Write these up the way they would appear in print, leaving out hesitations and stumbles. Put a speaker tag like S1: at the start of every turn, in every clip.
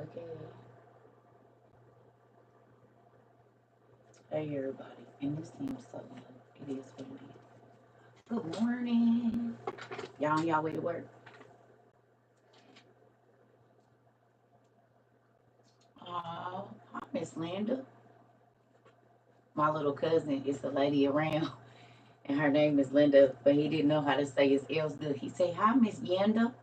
S1: Okay. Hey, everybody. And this seems so low. It is what it is. Good morning. Y'all on y'all way to work? Oh, hi, Miss Linda. My little cousin is the lady around, and her name is Linda, but he didn't know how to say his L's good. He say, hi, Miss Yenda.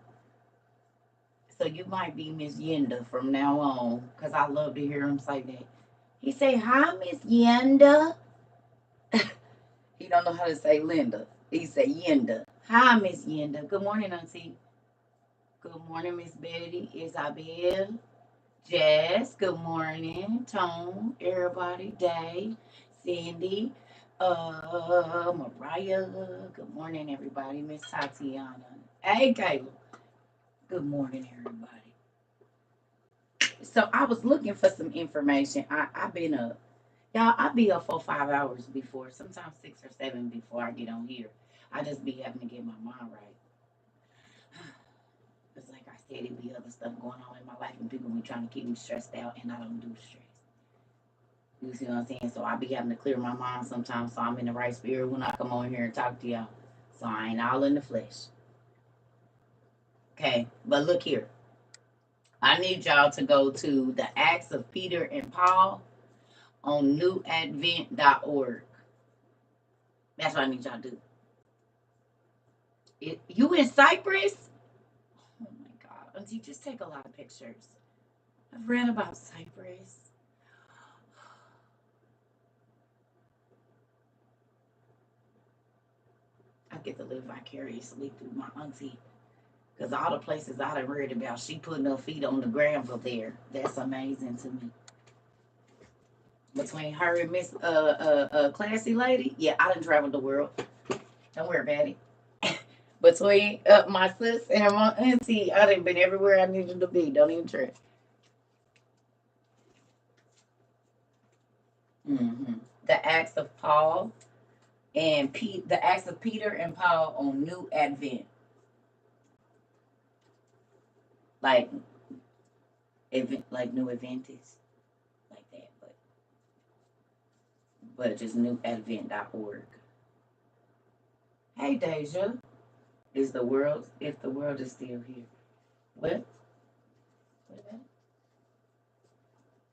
S1: So you might be Miss Yenda from now on, because I love to hear him say that. He say, hi, Miss Yenda. He don't know how to say Linda. He say Yenda. Hi, Miss Yenda. Good morning, Auntie. Good morning, Miss Betty, Isabel, Jazz. Good morning, Tone, everybody, Day, Cindy, Mariah. Good morning, everybody. Miss Tatiana. Hey, Kayla. Good morning, everybody. So I was looking for some information. I've been up. Y'all, I be up for 5 hours before, sometimes 6 or 7 before I get on here. I just be having to get my mind right. Because, like I said, it be other stuff going on in my life, and people be trying to keep me stressed out, and I don't do stress. You see what I'm saying? So I be having to clear my mind sometimes, so I'm in the right spirit when I come on here and talk to y'all. So I ain't all in the flesh. Okay, but look here. I need y'all to go to the Acts of Peter and Paul on newadvent.org. That's what I need y'all to do. You in Cyprus? Oh my God. Auntie, just take a lot of pictures. I've read about Cyprus. I get to live vicariously through my auntie. Because all the places I done read about, she putting her feet on the ground for there. That's amazing to me. Between her and Miss Classy Lady, yeah, I done traveled the world. Don't worry about it. Between my sis and my auntie, I done been everywhere I needed to be. Don't even trip. Mm-hmm. The Acts of Paul and the Acts of Peter and Paul on New Advent, like like New Adventist, like that, but just newadvent.org. Hey, Deja, is the world if the world is still here? What? What about it?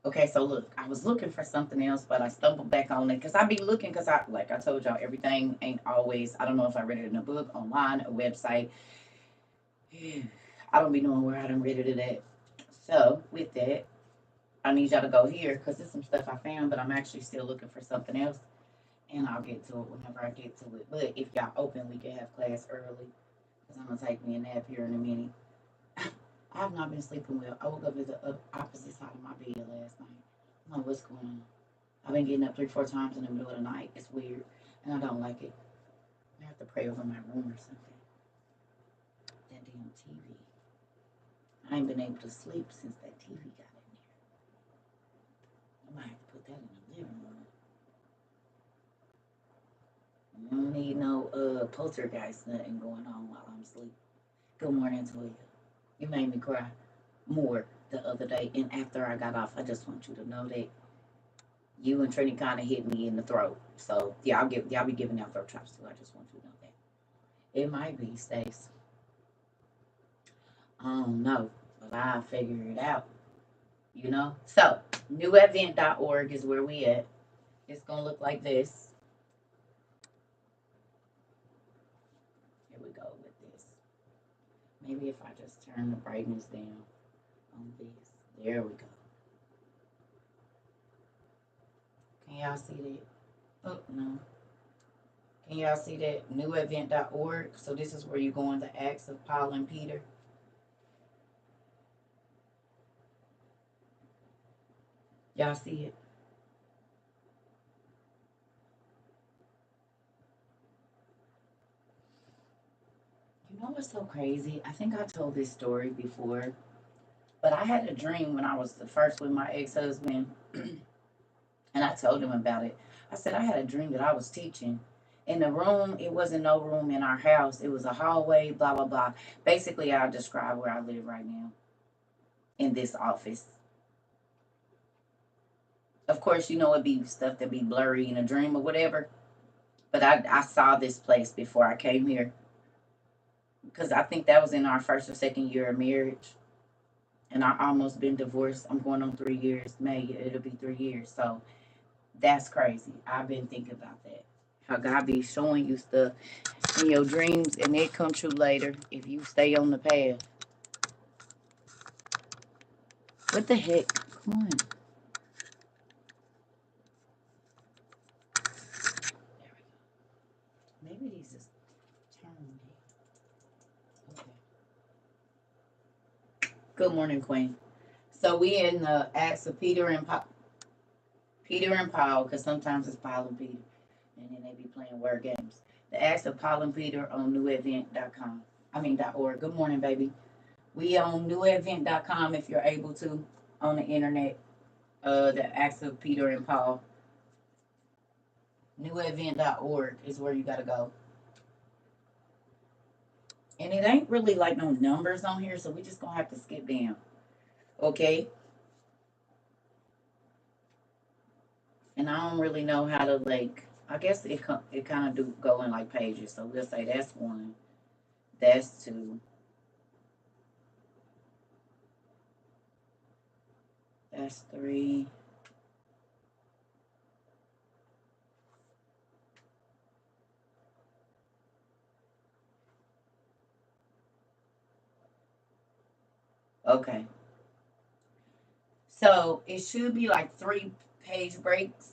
S1: Okay, so look, I was looking for something else, but I stumbled back on it because I be looking because I like I told y'all everything ain't always. I don't know if I read it in a book, online, a website. I don't be knowing where I done read it at. So with that, I need y'all to go here because there's some stuff I found, but I'm actually still looking for something else, and I'll get to it whenever I get to it. But if y'all open, we can have class early because I'm gonna take me a nap here in a minute. I have not been sleeping well. I woke up at the opposite side of my bed last night. I don't know what's going on. I've been getting up 3, 4 times in the middle of the night. It's weird, and I don't like it. I have to pray over my room or something. That damn TV. I ain't been able to sleep since that TV got in there. I might have to put that in the living room. I don't need no poltergeist nothing going on while I'm asleep. Good morning, Toya. You made me cry more the other day, and after I got off, I just want you to know that you and Trini kind of hit me in the throat. So y'all be giving out throat drops too. I just want you to know that. It might be Stace. I don't know, but I'll figure it out. You know? So newadvent.org is where we at. It's gonna look like this. Here we go with this. Maybe if I just turn the brightness down on this. There we go. Can y'all see that? Oh no. Can y'all see that? Newadvent.org. So this is where you go in the Acts of Paul and Peter. Y'all see it? You know what's so crazy? I think I told this story before, but I had a dream when I was the first with my ex-husband, and I told him about it. I said I had a dream that I was teaching. In the room, it wasn't no room in our house. It was a hallway, blah, blah, blah. Basically, I'll describe where I live right now. in this office. Of course, you know it'd be stuff that be blurry in a dream or whatever. But I saw this place before I came here because I think that was in our first or second year of marriage, and I almost been divorced. I'm going on 3 years. May it'll be 3 years. So that's crazy. I've been thinking about that. How God be showing you stuff in your dreams, and it come true later if you stay on the path. What the heck? Come on. Maybe these is turned. Okay. Good morning, Queen. So we in the Acts of Peter and Paul, because sometimes it's Paul and Peter, and then they be playing word games. The Acts of Paul and Peter on newevent.com. .org. Good morning, baby. We on newevent.com if you're able to on the internet. The Acts of Peter and Paul. Newevent.org is where you gotta go. And it ain't really like no numbers on here, so we just gonna have to skip down. Okay? And I don't really know how to like. I guess it kind of do go in like pages. So we'll say that's one, that's two, that's three. Okay. So it should be like 3 page breaks,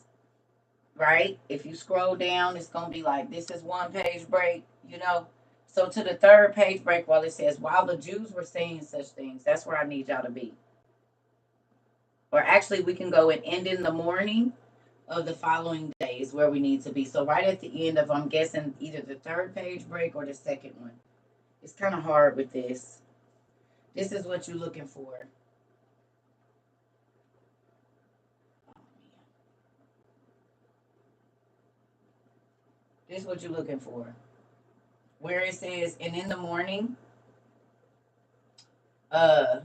S1: right? If you scroll down, it's gonna be like this is 1 page break, you know. So to the 3rd page break, while it says while the Jews were saying such things, that's where I need y'all to be. Or actually, we can go and end in the morning of the following day is where we need to be. So right at the end of, I'm guessing either the 3rd page break or the second one. It's kind of hard with this. This is what you're looking for. This is what you're looking for. Where it says, and in the morning, uh,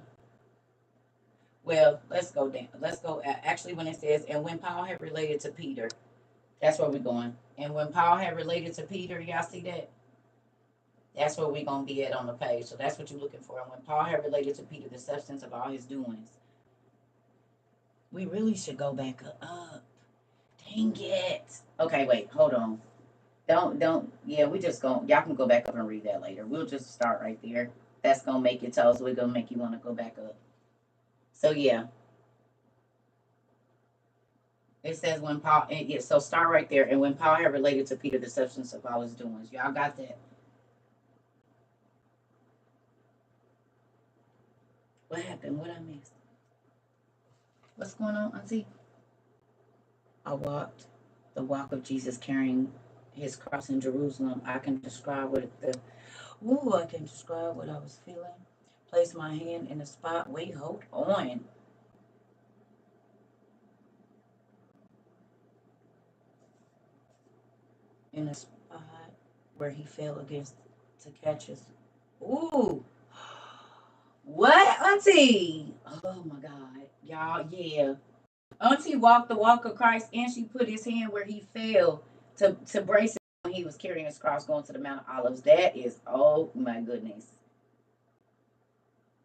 S1: well, let's go down. Let's go. Actually, when it says, and when Paul had related to Peter, that's where we're going. And when Paul had related to Peter, y'all see that? That's where we're going to be at on the page. So that's what you're looking for. And when Paul had related to Peter the substance of all his doings, we really should go back up. Dang it. Okay, wait, hold on. Don't, yeah, we just go, y'all can go back up and read that later. We'll just start right there. That's going to make it tell us we're going to make you want to go back up. So, yeah. It says when Paul, and yeah, so start right there. And when Paul had related to Peter the substance of all his doings. Y'all got that? What happened? What I missed? What's going on, Auntie? I walked the walk of Jesus carrying his cross in Jerusalem. I can describe I can describe what I was feeling. Place my hand in a spot. Wait, hold on. In a spot where he fell against to catch us. Ooh. What, Auntie? Oh my God. Y'all, yeah. Auntie walked the walk of Christ and she put his hand where he fell to brace him when he was carrying his cross going to the Mount of Olives. That is, oh my goodness.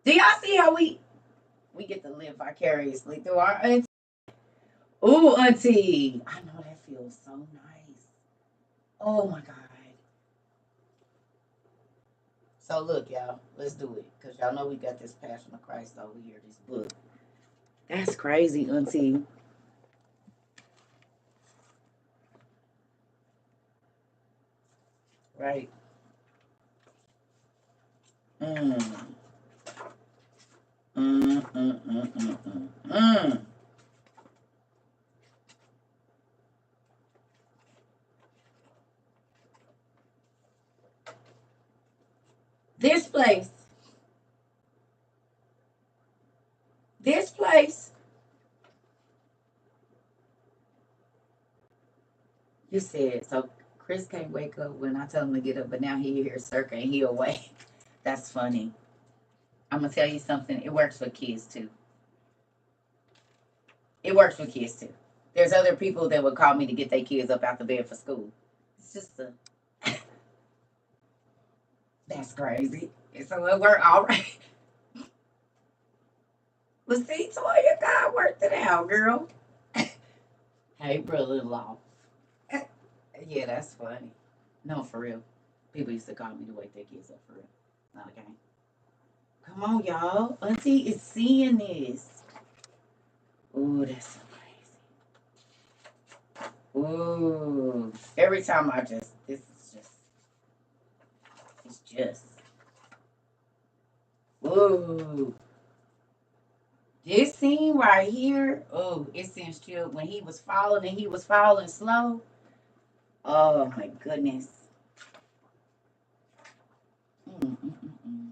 S1: Do y'all see how we get to live vicariously through our auntie? Ooh, Auntie. I know that feels so nice. Oh my God. So look, y'all, let's do it. Because y'all know we got this Passion of Christ over here, this book. That's crazy, Auntie. Right. Mm. Mm, mm, mm, mm, mm, mm. This place, this place, you said, so Chris can't wake up when I tell him to get up, but now he hears Circa and he awake. That's funny. I'm gonna tell you something. It works with kids too. It works with kids too. There's other people that would call me to get their kids up out the bed for school. It's just a that's crazy. So it worked all right. Well, see, Toya, God worked it out, girl. Hey, brother-in-law. Yeah, that's funny. No, for real. People used to call me to wake their kids up for real. Not a game. Come on, y'all. Auntie is seeing this. Ooh, that's so crazy. Ooh. Every time this is just, it's just. Ooh. This scene right here, oh, it sends chill. When he was falling and he was falling slow. Oh, my goodness. Mm-mm-mm-mm.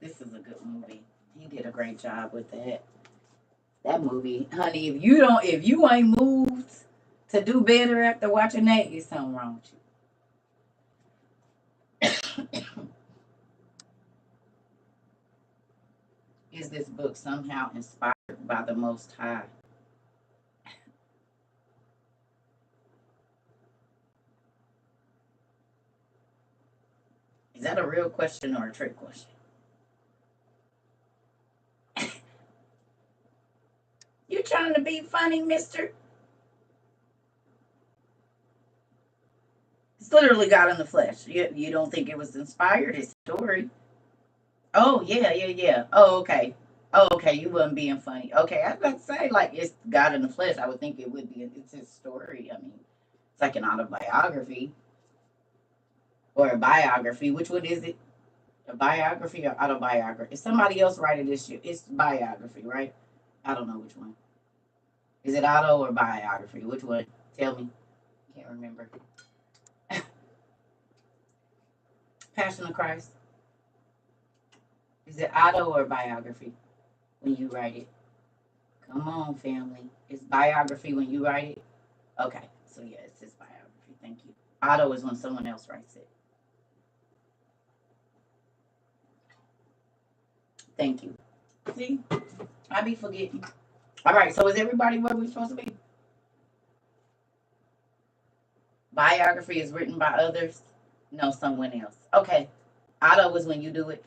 S1: This is a good movie. He did a great job with that. That movie, honey, if you ain't moved to do better after watching that, it's something wrong with you. Is this book somehow inspired by the Most High? Is that a real question or a trick question? You trying to be funny, mister? It's literally God in the flesh. You don't think it was inspired, his story? Oh, yeah, yeah, yeah. Oh, okay. Oh, okay. You wasn't being funny. Okay, I was about to say, like, it's God in the flesh. I would think it would be. It's his story. I mean, it's like an autobiography or a biography. Which one is it? A biography or autobiography? If somebody else writing this shit, it's biography, right? I don't know which one. Is it auto or biography? Which one? Tell me. Can't remember. Passion of Christ. Is it auto or biography when you write it? Come on, family. It's biography when you write it. Okay, so yeah, it's his biography. Thank you. Auto is when someone else writes it. Thank you. See, I be forgetting. All right, so is everybody where we're supposed to be? Biography is written by others. No, someone else. Okay. Auto is when you do it.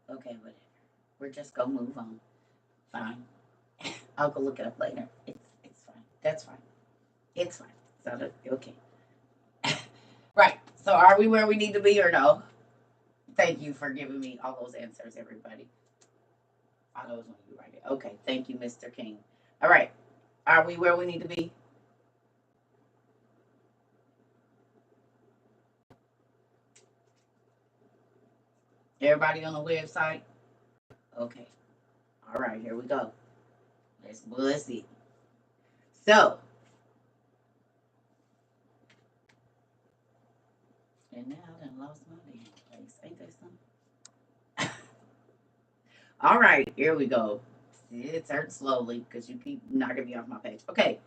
S1: Okay, whatever. We're just gonna move on. Fine. I'll go look it up later. It's fine. That's fine. It's fine. So okay. Right. So are we where we need to be or no? Thank you for giving me all those answers, everybody. Auto is when you write it. Okay. Thank you, Mr. King. All right. Are we where we need to be? Everybody on the website? Okay. All right, here we go. Let's see. So, and now I done lost my damn place. Ain't that something? All right, here we go. It turns slowly because you keep knocking me off my page. Okay,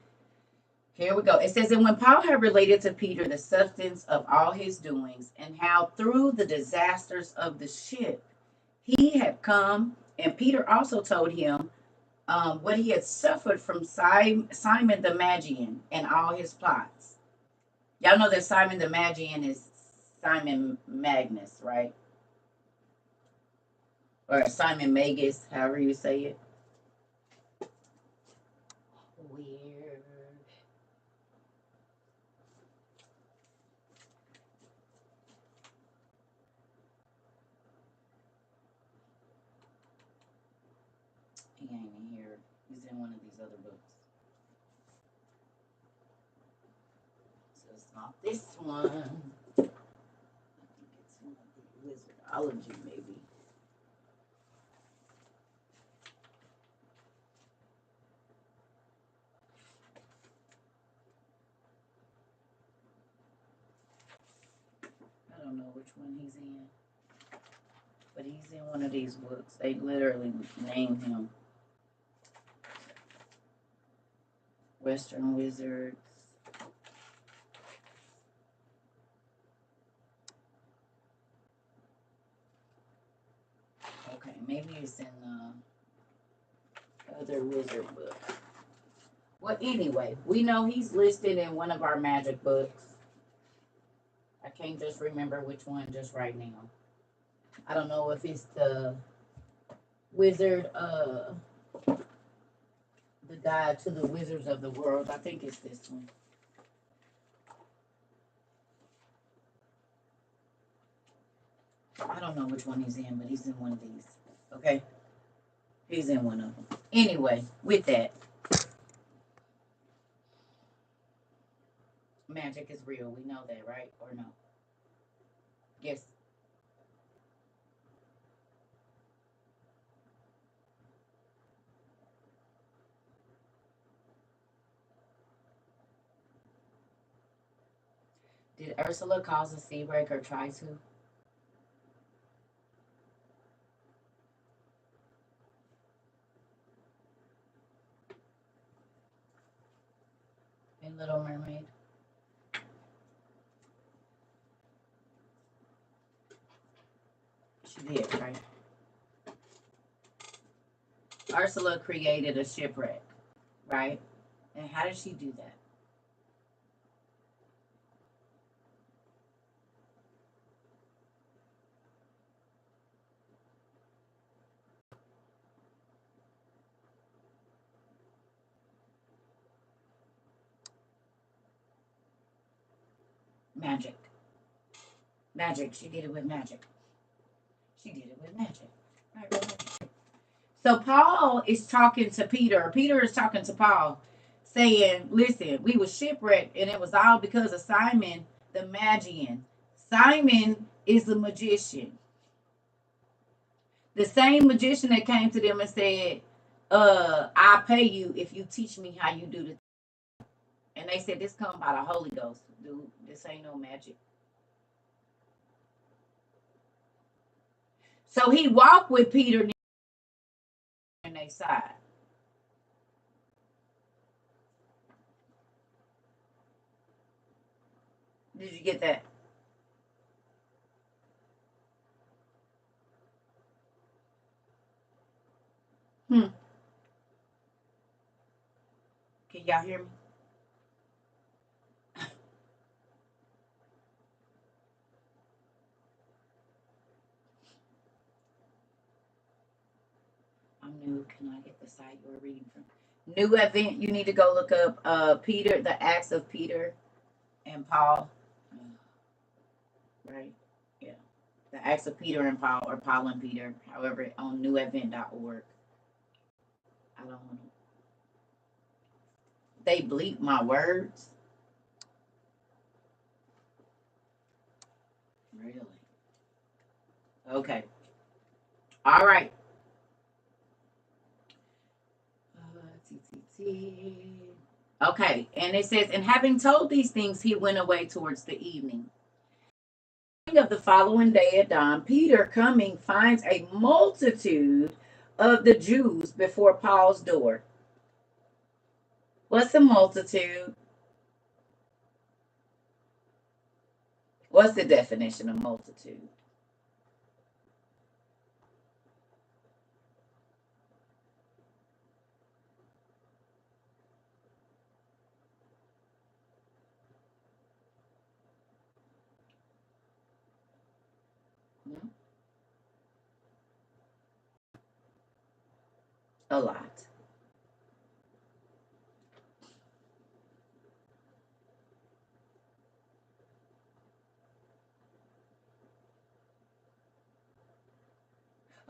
S1: here we go. It says, and when Paul had related to Peter the substance of all his doings and how through the disasters of the ship he had come, and Peter also told him what he had suffered from Simon the Magian and all his plots. Y'all know that Simon the Magian is Simon Magnus, right? Or Simon Magus, however you say it. Weird. He ain't in here. He's in one of these other books. So it's not this one. I think it's one of the Wizardology, maybe. I don't know which one he's in. But he's in one of these books. They literally named him Western Wizards. Maybe it's in the other wizard book. Well, anyway, we know he's listed in one of our magic books. I can't just remember which one just right now. I don't know if it's the wizard, the guide to the wizards of the world. I think it's this one. I don't know which one he's in, but he's in one of these. Okay? He's in one of them. Anyway, with that, magic is real. We know that, right? Or no? Yes. Did Ursula cause a sea break or try to? In Little Mermaid? She did, right? Ursula created a shipwreck, right? And how did she do that? Magic. Magic. She did it with magic. She did it with magic. Right. So Paul is talking to Peter. Peter is talking to Paul, saying, listen, we were shipwrecked, and it was all because of Simon the Magian. Simon is a magician. The same magician that came to them and said, I'll pay you if you teach me how you do the. And they said, this come by the Holy Ghost. Dude, this ain't no magic. So he walked with Peter on their side. Did you get that? Hmm. Can y'all hear me? I'm new. Can I get the site you were reading from? New event. You need to go look up Peter, the Acts of Peter and Paul. Right? Yeah. The Acts of Peter and Paul, or Paul and Peter, however, on newevent.org. I don't want to. They bleep my words. Really? Okay. All right. Okay, and it says, and having told these things, he went away towards the evening. Of the following day at dawn, Peter coming finds a multitude of the Jews before Paul's door. What's a multitude? What's the definition of multitude? No? A lot.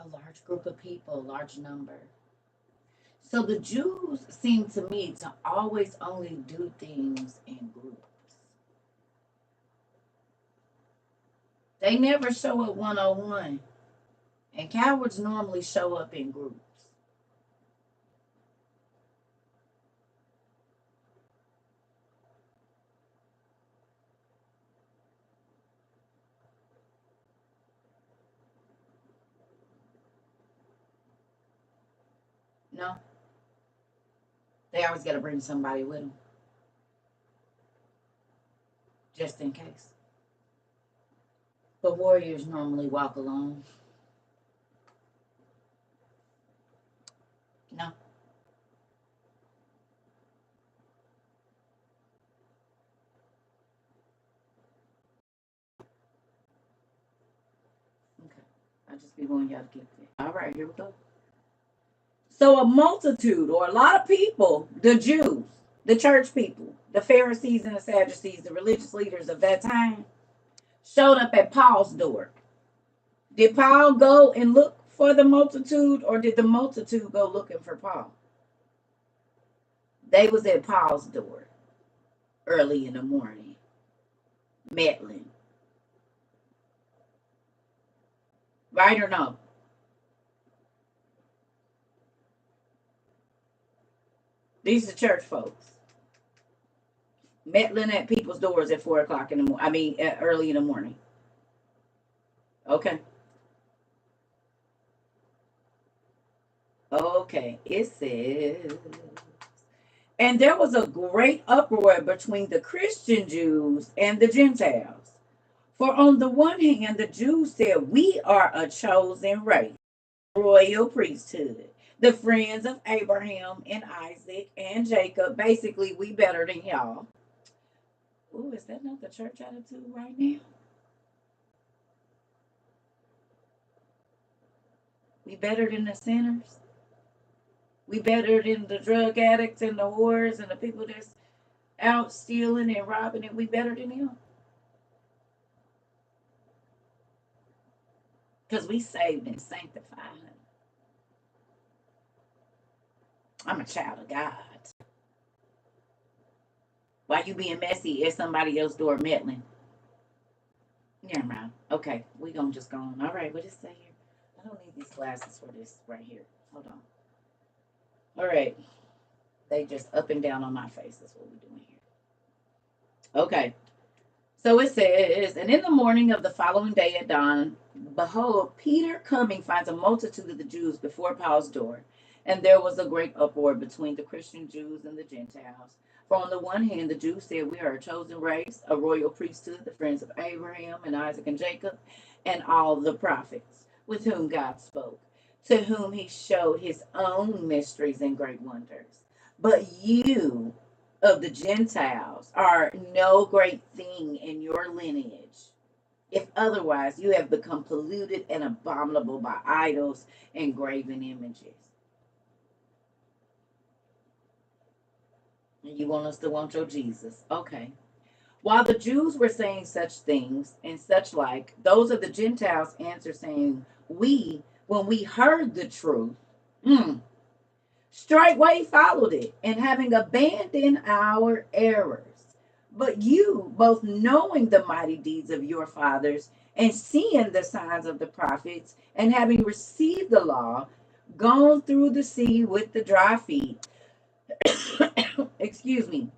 S1: A large group of people, a large number. So the Jews seem to me to always only do things in groups. They never show up one on one. And cowards normally show up in groups. No, they always got to bring somebody with them, just in case. But warriors normally walk alone. I just be wanting y'all to get that. All right, here we go. So a multitude or a lot of people, the Jews, the church people, the Pharisees and the Sadducees, the religious leaders of that time, showed up at Paul's door. Did Paul go and look for the multitude, or did the multitude go looking for Paul? They was at Paul's door early in the morning, meddling. Right or no? These are church folks meddling at people's doors at 4 o'clock in the morning. I mean, early in the morning. Okay. Okay. It says, and there was a great uproar between the Christian Jews and the Gentiles. For on the one hand, the Jews said, we are a chosen race, royal priesthood, the friends of Abraham and Isaac and Jacob. Basically, we better than y'all. Ooh, is that not the church attitude right now? We better than the sinners. We better than the drug addicts and the whores and the people that's out stealing and robbing, and we better than them. Because we saved and sanctified. I'm a child of God. Why you being messy at somebody else's door meddling? Never mind. Okay, we gonna just go on. All right, what does it say here? I don't need these glasses for this right here. Hold on. All right. They just up and down on my face. That's what we're doing here. Okay. So it says, and in the morning of the following day at dawn, behold, Peter coming finds a multitude of the Jews before Paul's door. And there was a great uproar between the Christian Jews and the Gentiles. For on the one hand, the Jews said, we are a chosen race, a royal priesthood, the friends of Abraham and Isaac and Jacob, and all the prophets with whom God spoke, to whom he showed his own mysteries and great wonders. But you of the Gentiles are no great thing in your lineage, if otherwise you have become polluted and abominable by idols and graven images. And you want us to want your Jesus. Okay. While the Jews were saying such things and such like, those of the Gentiles answered, saying, we, when we heard the truth, straightway followed it, and having abandoned our errors. But you, both knowing the mighty deeds of your fathers, and seeing the signs of the prophets, and having received the law, gone through the sea with the dry feet, excuse me,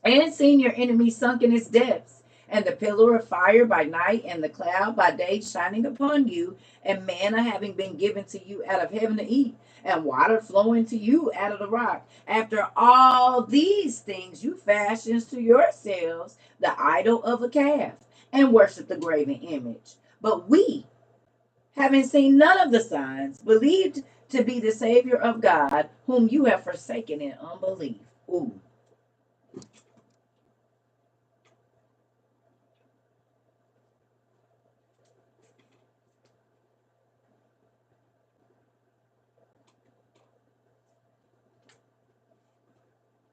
S1: and seen your enemy sunk in its depths, and the pillar of fire by night and the cloud by day shining upon you, and manna having been given to you out of heaven to eat, and water flowing to you out of the rock. After all these things, you fashioned to yourselves the idol of a calf, and worship the graven image. But we, having seen none of the signs, believed to be the Savior of God, whom you have forsaken in unbelief. Ooh.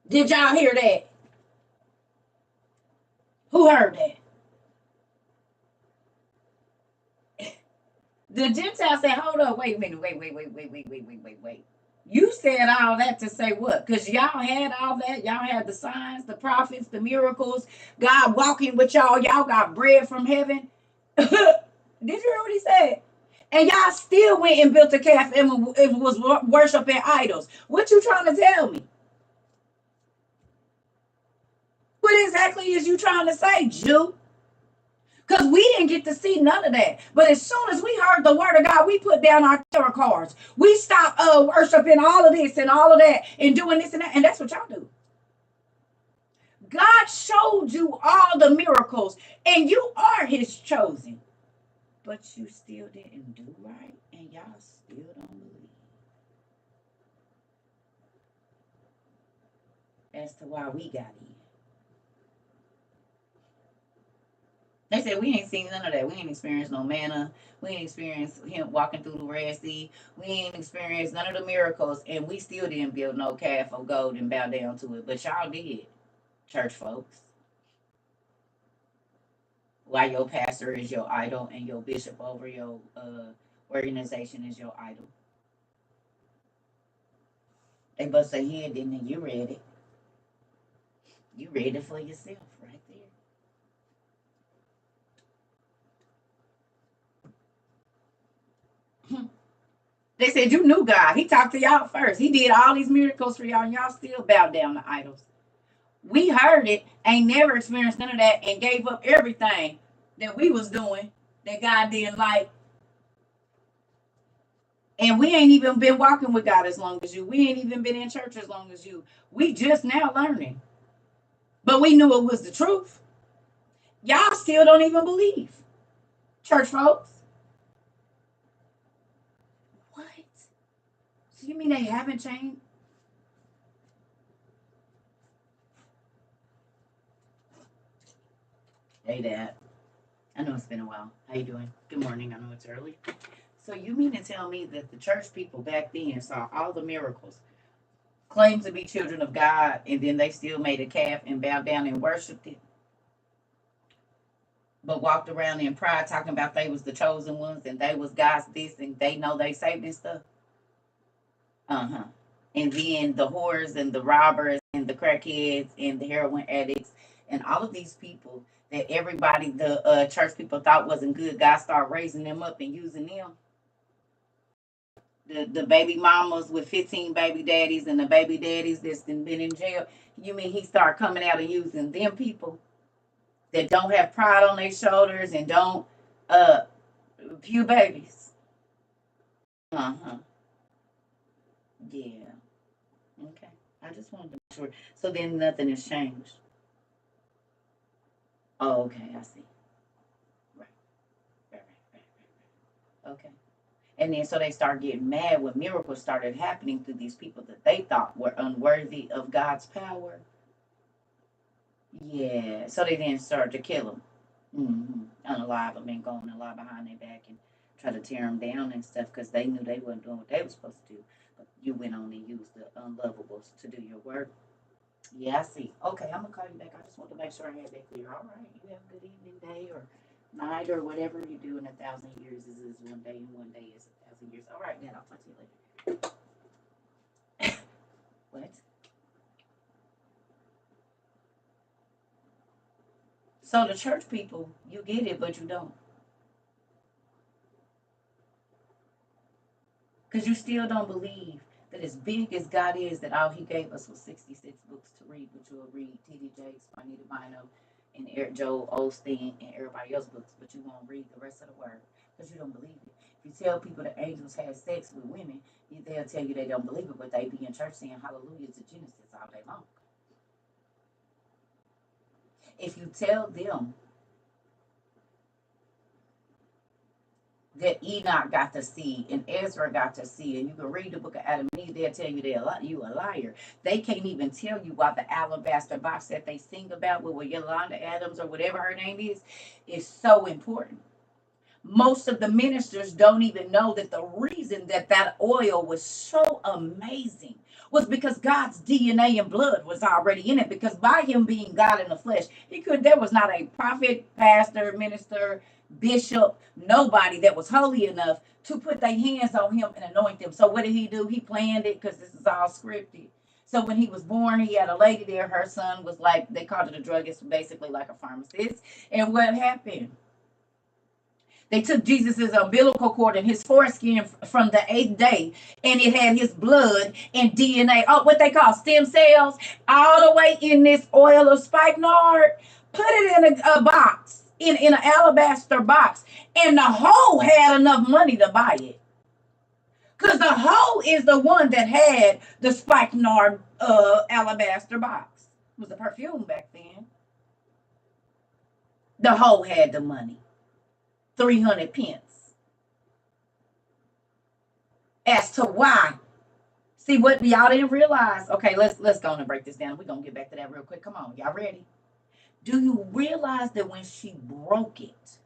S1: Did y'all hear that? Who heard that? The Gentiles said, hold up, wait a minute, wait. You said all that to say what? Because y'all had all that. Y'all had the signs, the prophets, the miracles, God walking with y'all. Y'all got bread from heaven. Did you hear what he said? And y'all still went and built a calf and was worshiping idols. What you trying to tell me? What exactly is you trying to say, Jew? Because we didn't get to see none of that. But as soon as we heard the word of God, we put down our tarot cards. We stopped worshiping all of this and all of that and doing this and that. And that's what y'all do. God showed you all the miracles, and you are his chosen. But you still didn't do right, and y'all still don't believe. As to why we got in. They said we ain't seen none of that. We ain't experienced no manna. We ain't experienced him walking through the Red Sea. We ain't experienced none of the miracles, and we still didn't build no calf of gold and bow down to it. But y'all did, church folks. Why your pastor is your idol and your bishop over your organization is your idol. They bust their head, didn't they? You read it. You read it for yourself right there. They said you knew God. He talked to y'all first. He did all these miracles for y'all, and y'all still bow down to idols. We heard it, ain't never experienced none of that, and gave up everything that we was doing that God didn't like. And we ain't even been walking with God as long as you. We ain't even been in church as long as you. We just now learning. But we knew it was the truth. Y'all still don't even believe. Church folks. What? So you mean they haven't changed? Hey, Dad. I know it's been a while. How you doing? Good morning. I know it's early. So you mean to tell me that the church people back then saw all the miracles, claimed to be children of God, and then they still made a calf and bowed down and worshipped it, but walked around in pride talking about they was the chosen ones and they was God's this and they know they saved and stuff? Uh-huh. And then the whores and the robbers and the crackheads and the heroin addicts and all of these people that everybody, the church people thought wasn't good, God started raising them up and using them. The baby mamas with 15 baby daddies and the baby daddies that's been in jail. You mean he started coming out and using them people that don't have pride on their shoulders and don't uh pew babies? Uh-huh. Yeah. Okay. I just wanted to make sure. So then nothing has changed. Oh, okay, I see. Right, right. Okay. And then so they start getting mad when miracles started happening to these people that they thought were unworthy of God's power. Yeah. So they then started to kill them. Unalive them and go and lie behind their back and try to tear them down and stuff because they knew they wasn't doing what they were supposed to do. But you went on and used the unlovables to do your work. Yeah, I see. Okay, I'm gonna call you back. I just want to make sure I had that clear. All right, you have a good evening, day, or night, or whatever you do in 1,000 years is one day, and one day is 1,000 years. All right, then I'll talk to you later. What? So the church people, you get it, but you don't, because you still don't believe that as big as God is, that all He gave us was 66 books to read, which you'll read T.D. Jakes, Juanita Bino, and Eric Joel Osteen, and everybody else's books, but you won't read the rest of the word because you don't believe it. If you tell people that angels had sex with women, they'll tell you they don't believe it, but they be in church saying hallelujah to Genesis all day long. If you tell them that Enoch got to see and Ezra got to see, and you can read the book of Adam and Eve, they'll tell you you a liar. They can't even tell you why the alabaster box that they sing about with Yolanda Adams or whatever her name is so important. Most of the ministers don't even know that the reason that that oil was so amazing was because God's DNA and blood was already in it. Because by him being God in the flesh, there was not a prophet, pastor, minister, bishop, nobody that was holy enough to put their hands on him and anoint them. So what did he do? He planned it because this is all scripted. So when he was born, he had a lady there. Her son was like, they called it a druggist, basically like a pharmacist. And what happened? They took Jesus's umbilical cord and his foreskin from the 8th day, and it had his blood and DNA, what they call stem cells, all the way in this oil of spikenard. Put it in a box, in an alabaster box, and the hoe had enough money to buy it. Because the hoe is the one that had the spikenard alabaster box. It was a perfume back then. The hoe had the money. 300 pence. As to why. See what y'all didn't realize. Okay, let's go and break this down. We're gonna get back to that real quick. Come on, y'all ready? Do you realize that when she broke it,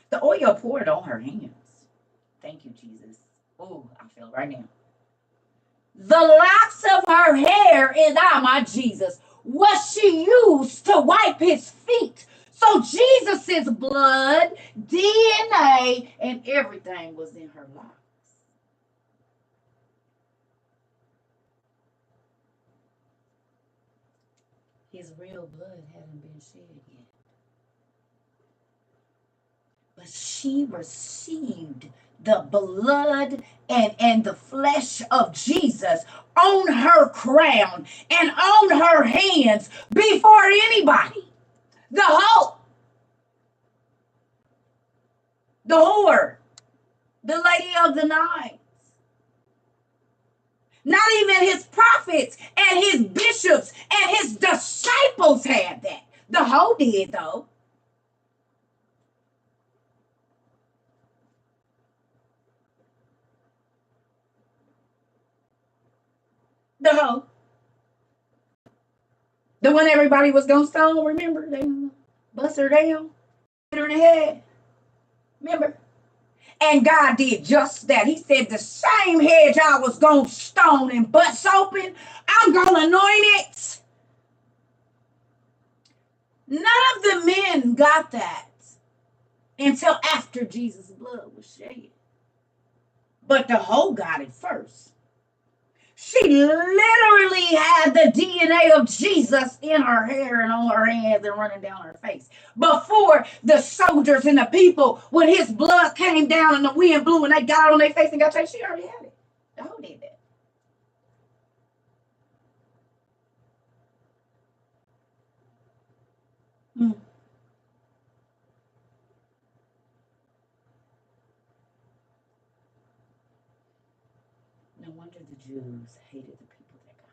S1: the oil poured on her hands? Thank you, Jesus. Oh, I feel it right now. The locks of her hair, and my Jesus, was she used to wipe his feet. So Jesus's blood, DNA, and everything was in her locks. His real blood hadn't been shed yet. But she received the blood and the flesh of Jesus on her crown and on her hands before anybody. The hope, the whore, the lady of the night. Not even his prophets and his bishops and his disciples had that. The hoe did, though. The hoe. The one everybody was going to stone, remember? They bust her down, hit her in the head. Remember? And God did just that. He said, the same head y'all was going to stone and bust open, I'm going to anoint it. None of the men got that until after Jesus' blood was shed. But the hoe got it first. She literally had the DNA of Jesus in her hair and on her hands and running down her face. Before the soldiers and the people, when his blood came down and the wind blew and they got on their face and got chased, she already had it. The hoe did that. Mm. No wonder the Jews hated the people that God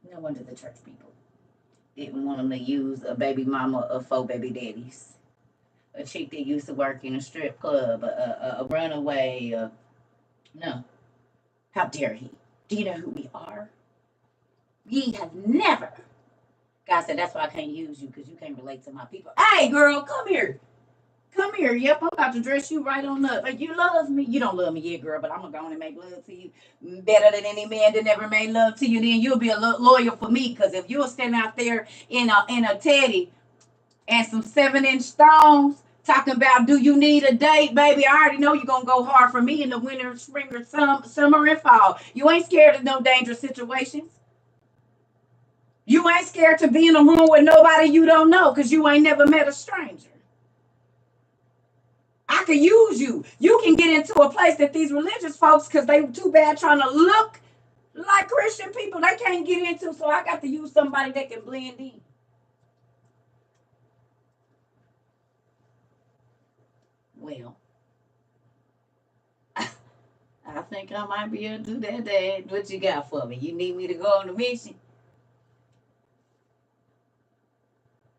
S1: used. No wonder the church people didn't want them to use a baby mama or 4 baby daddies. A chick that used to work in a strip club, a runaway. No. How dare he? Do you know who we are? Ye have never. God said, that's why I can't use you, because you can't relate to my people. Hey, girl, come here. Come here. Yep, I'm about to dress you right on up. Like, you love me. You don't love me yet, girl, but I'm going to go on and make love to you better than any man that never made love to you. Then you'll be a loyal for me, because if you'll stand out there in a teddy and some 7-inch stones, talking about, do you need a date, baby? I already know you're going to go hard for me in the winter, spring, or summer and fall. You ain't scared of no dangerous situations. You ain't scared to be in a room with nobody you don't know because you ain't never met a stranger. I can use you. You can get into a place that these religious folks, because they too bad trying to look like Christian people, they can't get into, so I got to use somebody that can blend in. Well, I think I might be able to do that, Dad. What you got for me? You need me to go on a mission?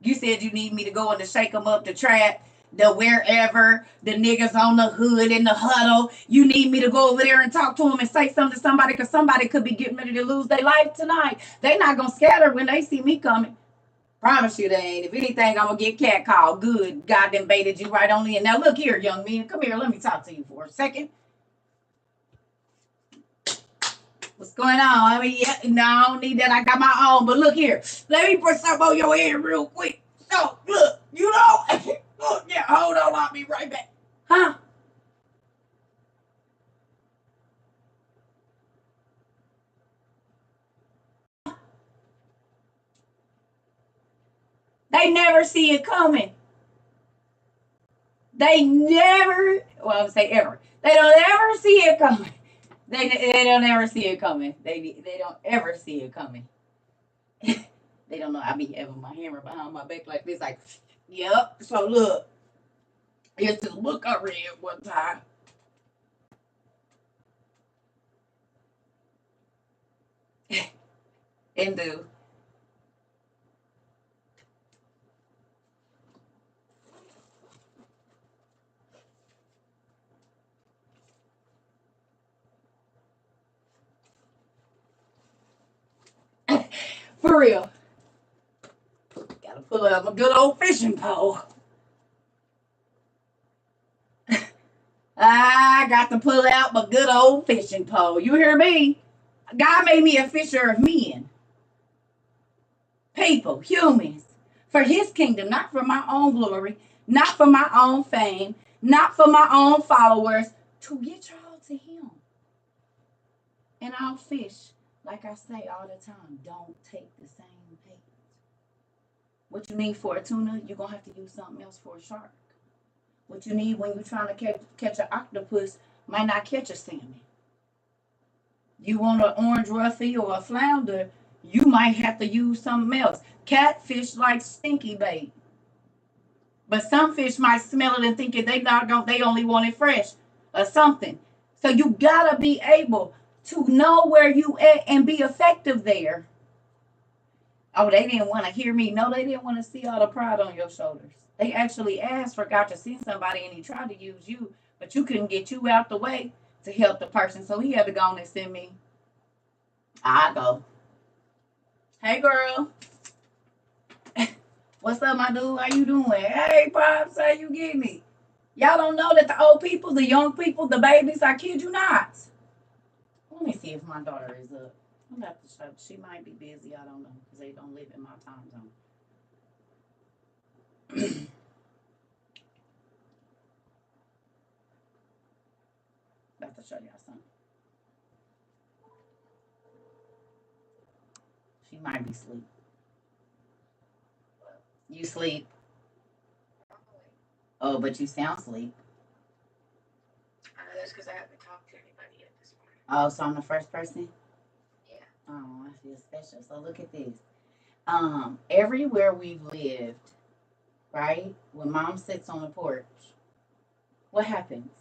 S1: You said you need me to go in to shake them up, the trap, the wherever, the niggas on the hood in the huddle. You need me to go over there and talk to them and say something to somebody, because somebody could be getting ready to lose their life tonight. They not going to scatter when they see me coming. Promise you they ain't. If anything, I'm going to get catcalled. Good. God done baited you right on in. Now, look here, young man. Come here. Let me talk to you for a second. What's going on? I mean, yeah, no, I don't need that. I got my own. But look here. Let me put something on your head real quick. So, look. You know. Look, yeah, hold on. I'll be right back. Huh? They never see it coming. They never, well, I would say ever. They don't ever see it coming. They don't ever see it coming. They don't ever see it coming. They don't know I be having my hammer behind my back like this, like, yep. So look, here's this book I read one time. And do. For real. my good old fishing pole. I got to pull out my good old fishing pole. You hear me? God made me a fisher of men. People, humans. For his kingdom, not for my own glory, not for my own fame, not for my own followers, to get y'all to him. And I'll fish, like I say all the time, don't take the same bait. What you need for a tuna, you're going to have to use something else for a shark. What you need when you're trying to catch an octopus might not catch a salmon. You want an orange roughy or a flounder, you might have to use something else. Catfish like stinky bait. But some fish might smell it and think they only want it fresh or something. So you gotta be able to know where you at and be effective there. Oh, they didn't want to hear me. No, they didn't want to see all the pride on your shoulders. They actually asked for God to send somebody and he tried to use you, but you couldn't get you out the way to help the person. So he had to go on and send me. I go. Hey, girl. What's up, my dude? How you doing? Hey, Pops, how you get me? Y'all don't know that the old people, the young people, the babies, I kid you not. Let me see if my daughter is up. I'm about to show. She might be busy. I don't know because they don't live in my time zone. About to show y'all something. She might be asleep. You sleep? Oh, but you sound asleep.
S2: That's because I haven't talked to anybody yet this morning.
S1: Oh, so I'm the first person?
S2: Yeah.
S1: Oh, I feel special. So look at this. Everywhere we've lived, right? When mom sits on the porch, what happens?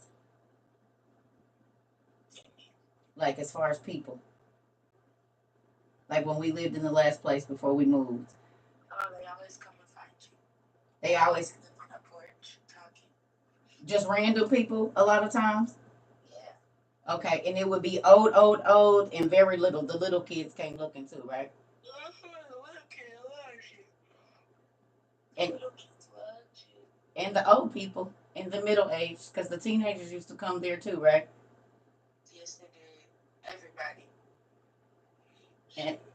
S1: Like as far as people. Like when we lived in the last place before we moved.
S2: Oh, they always come and find you.
S1: They always
S2: on the porch talking.
S1: Just random people a lot of times?
S2: Yeah.
S1: Okay, and it would be old, and very little. The little kids came looking too, right? And the old people in the middle age, because the teenagers used to come there too, right?
S2: Yes, they did. Everybody.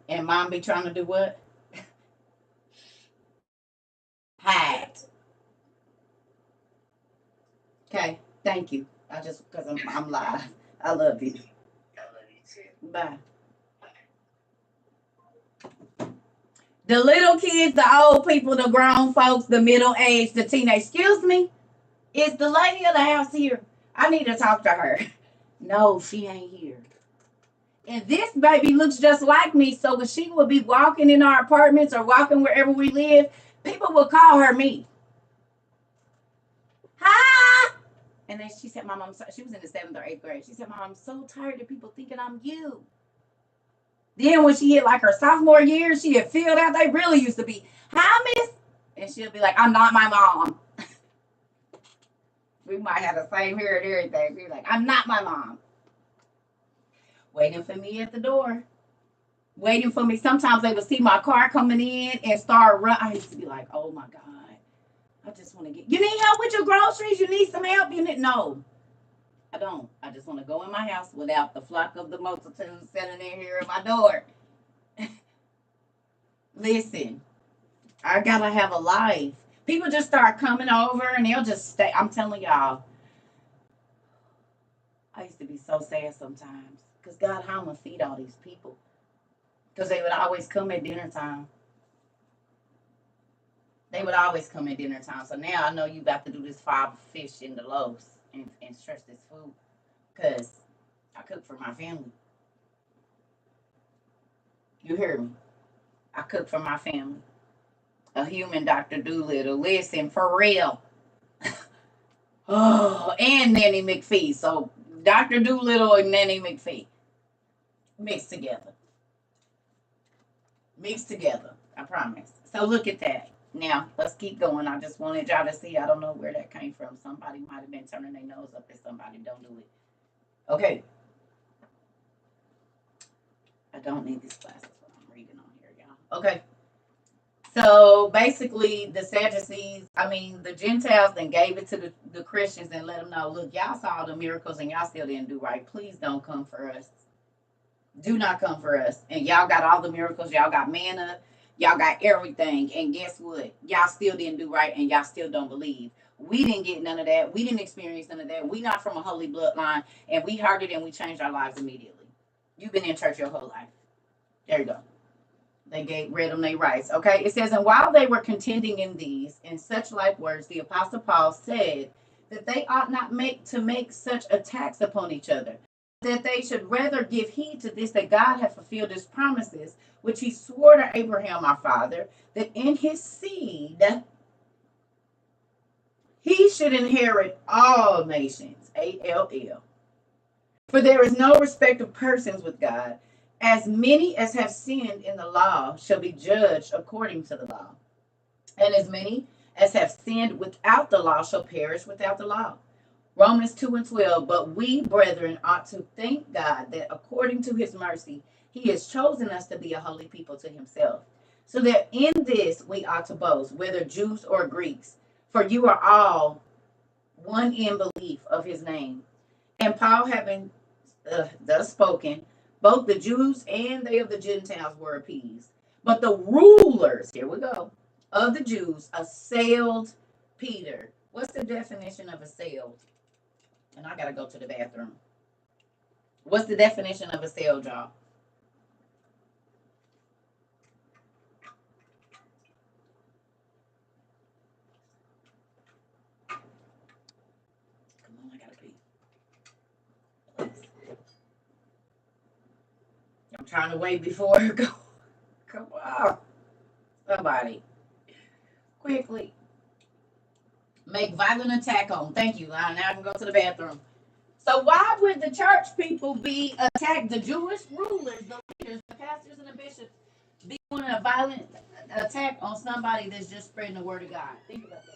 S1: And mom be trying to do what? Hide. Okay, thank you. I just because I'm live. I love you.
S2: I love you too.
S1: Bye. The little kids, the old people, the grown folks, the middle age, the teenage. Excuse me, is the lady of the house here? I need to talk to her. No, she ain't here. And this baby looks just like me, so when she would be walking in our apartments or walking wherever we live, people would call her me. Hi. And then she said, Mom, she was in the 7th or 8th grade. She said, Mom, I'm so tired of people thinking I'm you. Then when she hit like her sophomore year, she had filled out. They really used to be, hi, miss. And she'll be like, I'm not my mom. We might have the same hair and everything. She's like, I'm not my mom. Waiting for me at the door. Waiting for me. Sometimes they would see my car coming in and start running. I used to be like, oh my God. I just want to get, you need help with your groceries? You need some help? No, I don't. I just want to go in my house without the flock of the multitude sitting in here at my door. Listen, I gotta have a life. People just start coming over and they'll just stay. I'm telling y'all, I used to be so sad sometimes. Because God, how am I feed all these people? Because they would always come at dinner time. They would always come at dinner time. So now I know you got to do this 5 fish in the loaves and stretch this food. Because I cook for my family. You hear me? I cook for my family. A human Dr. Doolittle. Listen, for real. Oh, and Nanny McPhee. So Dr. Doolittle and Nanny McPhee. Mixed together. Mixed together. I promise. So look at that. Now, let's keep going. I just wanted y'all to see. I don't know where that came from. Somebody might have been turning their nose up at somebody. Don't do it. Okay. I don't need these glasses when I'm reading on here, y'all. Okay. So basically, the Sadducees, I mean, the Gentiles, then gave it to the Christians and let them know, look, y'all saw the miracles and y'all still didn't do right. Please don't come for us. Do not come for us. And y'all got all the miracles. Y'all got manna. Y'all got everything. And guess what? Y'all still didn't do right and y'all still don't believe. We didn't get none of that. We didn't experience none of that. We not from a holy bloodline. And we heard it and we changed our lives immediately. You've been in church your whole life. There you go. They read them their rights. Okay. It says, and while they were contending in these and such like words, the apostle Paul said that they ought not make such attacks upon each other, that they should rather give heed to this, that God hath fulfilled his promises, which he swore to Abraham our father, that in his seed he should inherit all nations. ALL. For there is no respect of persons with God. As many as have sinned in the law shall be judged according to the law. And as many as have sinned without the law shall perish without the law. Romans 2:12. But we, brethren, ought to thank God that according to his mercy, he has chosen us to be a holy people to himself, so that in this we ought to boast, whether Jews or Greeks. For you are all one in belief of his name. And Paul, having thus spoken, both the Jews and they of the Gentiles were appeased. But the rulers, here we go, of the Jews assailed Peter. What's the definition of assailed? And I got to go to the bathroom. What's the definition of assailed, y'all? Come on, I got to pee. Please. I'm trying to wait before I go. Come on. Somebody. Quickly. Make violent attack on. Thank you. Now I can go to the bathroom. So why would the church people be attacked? The Jewish rulers, the leaders, the pastors, and the bishops be doing a violent attack on somebody that's just spreading the word of God? Think about that.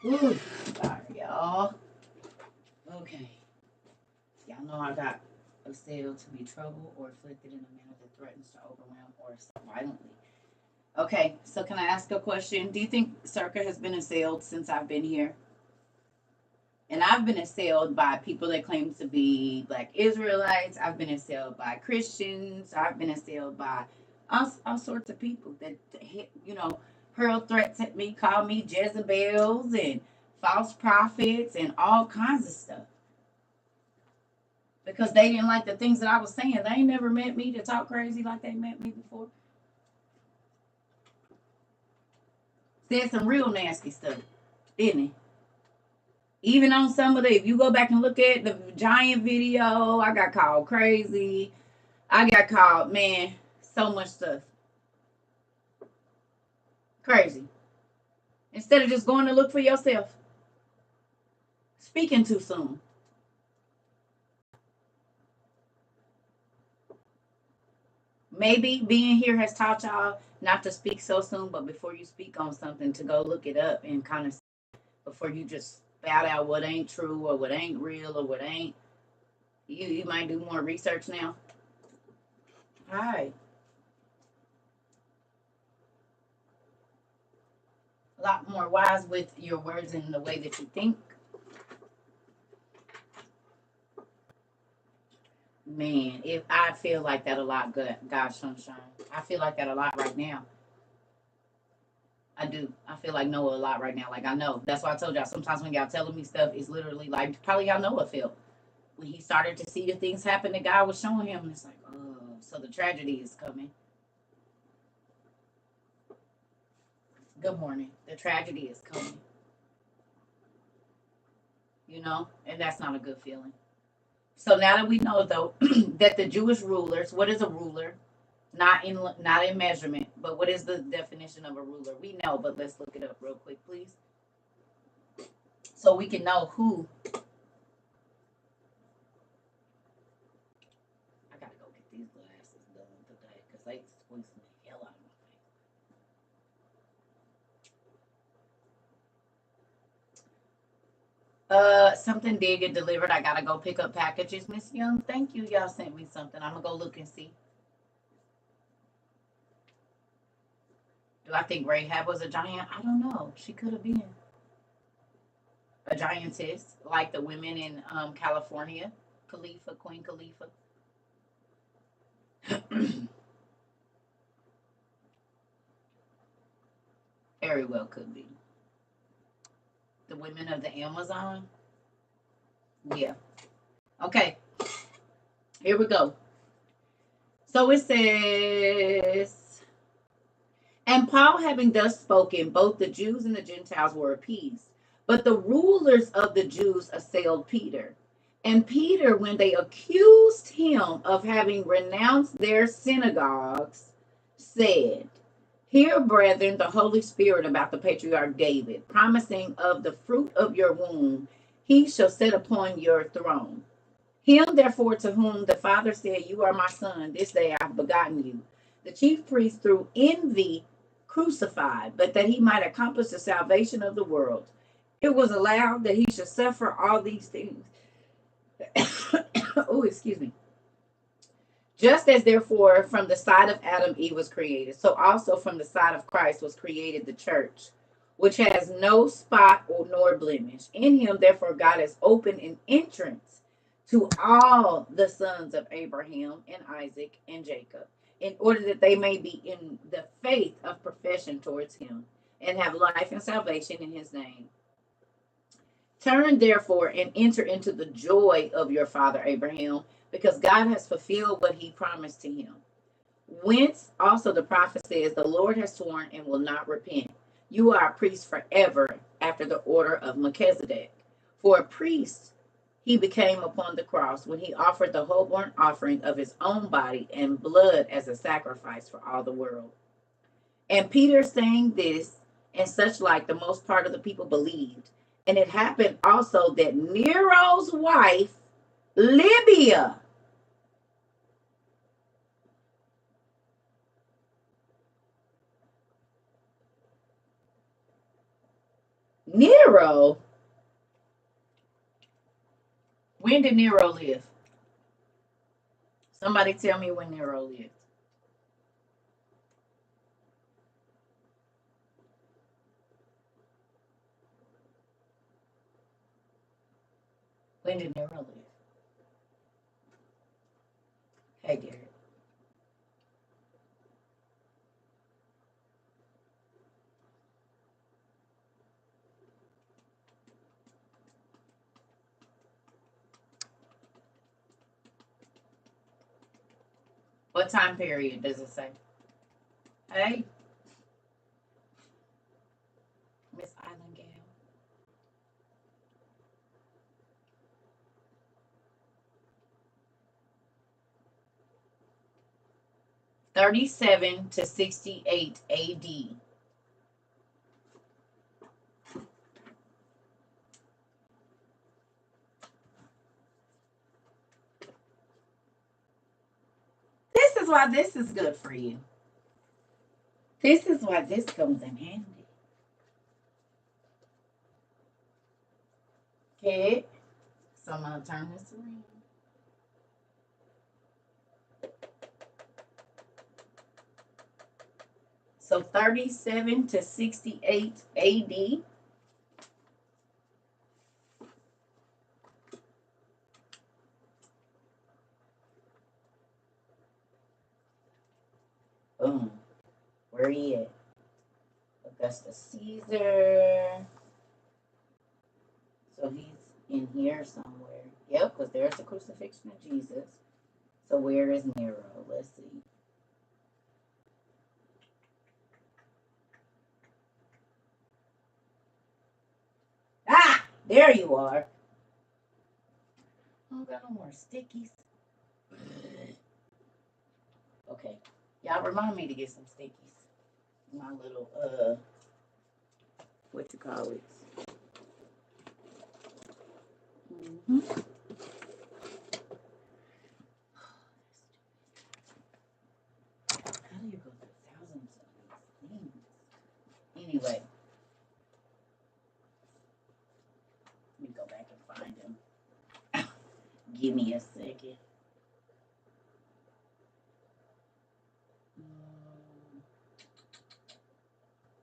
S1: Ooh, sorry, y'all. Okay. Y'all know I got assailed to be trouble or afflicted in a manner that threatens to overwhelm or assault violently. Okay, so can I ask a question? Do you think CERCA has been assailed since I've been here? And I've been assailed by people that claim to be Black Israelites. I've been assailed by Christians. I've been assailed by all sorts of people that, hurl threats at me, call me Jezebels and false prophets and all kinds of stuff. Because they didn't like the things that I was saying. They ain't never met me to talk crazy like they met me before. Said some real nasty stuff, didn't he? Even on some of the, if you go back and look at the giant video, I got called crazy. I got called, man, so much stuff. Crazy. Instead of just going to look for yourself. Speaking too soon. Maybe being here has taught y'all not to speak so soon, but before you speak on something, to go look it up and kind of before you just spout out what ain't true or what ain't real or what ain't. You might do more research now. Hi. A lot more wise with your words and the way that you think. Man, if I feel like that a lot, good gosh, sunshine. I feel like that a lot right now. I do. I feel like Noah a lot right now. Like I know. That's why I told y'all sometimes when y'all telling me stuff, it's literally like probably y'all know what felt. When he started to see the things happen that God was showing him, it's like, oh, so the tragedy is coming. Good morning. The tragedy is coming. You know, and that's not a good feeling. So now that we know though that the Jewish rulers, what is a ruler? Not in measurement, but what is the definition of a ruler? We know, but let's look it up real quick, please, so we can know who. I gotta go get these glasses done today because they squeezing the hell out of my face. Something did get delivered. I gotta go pick up packages, Miss Young. Thank you. Y'all sent me something. I'm gonna go look and see. Do I think Rahab was a giant? I don't know. She could have been a giantess, like the women in California, Khalifa, Queen Khalifa. Very well could be. The women of the Amazon. Yeah. Okay. Here we go. So it says, and Paul having thus spoken, both the Jews and the Gentiles were appeased. But the rulers of the Jews assailed Peter. And Peter, when they accused him of having renounced their synagogues, said, hear, brethren, the Holy Spirit about the patriarch David, promising of the fruit of your womb, he shall set upon your throne. Him, therefore, to whom the Father said, you are my son, this day I have begotten you. The chief priest through envy crucified, but that he might accomplish the salvation of the world. It was allowed that he should suffer all these things. Oh, excuse me. Just as therefore from the side of Adam Eve was created, so also from the side of Christ was created the church, which has no spot or nor blemish. In him, therefore, God has opened an entrance to all the sons of Abraham and Isaac and Jacob, in order that they may be in the faith of profession towards him, and have life and salvation in his name. Turn therefore and enter into the joy of your father Abraham, because God has fulfilled what he promised to him. Whence also the prophet says, the Lord has sworn and will not repent. You are a priest forever after the order of Melchizedek. For a priest he became upon the cross when he offered the whole burnt offering of his own body and blood as a sacrifice for all the world. And Peter saying this and such like, the most part of the people believed. And it happened also that Nero's wife, Libya, Nero, when did Nero live? Somebody tell me when Nero lived. When did Nero live? Hey, Derek. What time period does it say? Hey, Miss Island Gal. 37 to 68 AD. This is why this is good for you. This is why this comes in handy. Okay. So I'm going to turn this around. So 37 to 68 AD. Boom. Where he at? Augustus Caesar. So he's in here somewhere. Yep, because there's the crucifixion of Jesus. So where is Nero? Let's see. Ah! There you are. I don't got no more stickies. Okay. Y'all remind me to get some stickies. My little, what you call it? Mm-hmm. How do you go through thousands of these things? Anyway, let me go back and find them. Give me a second.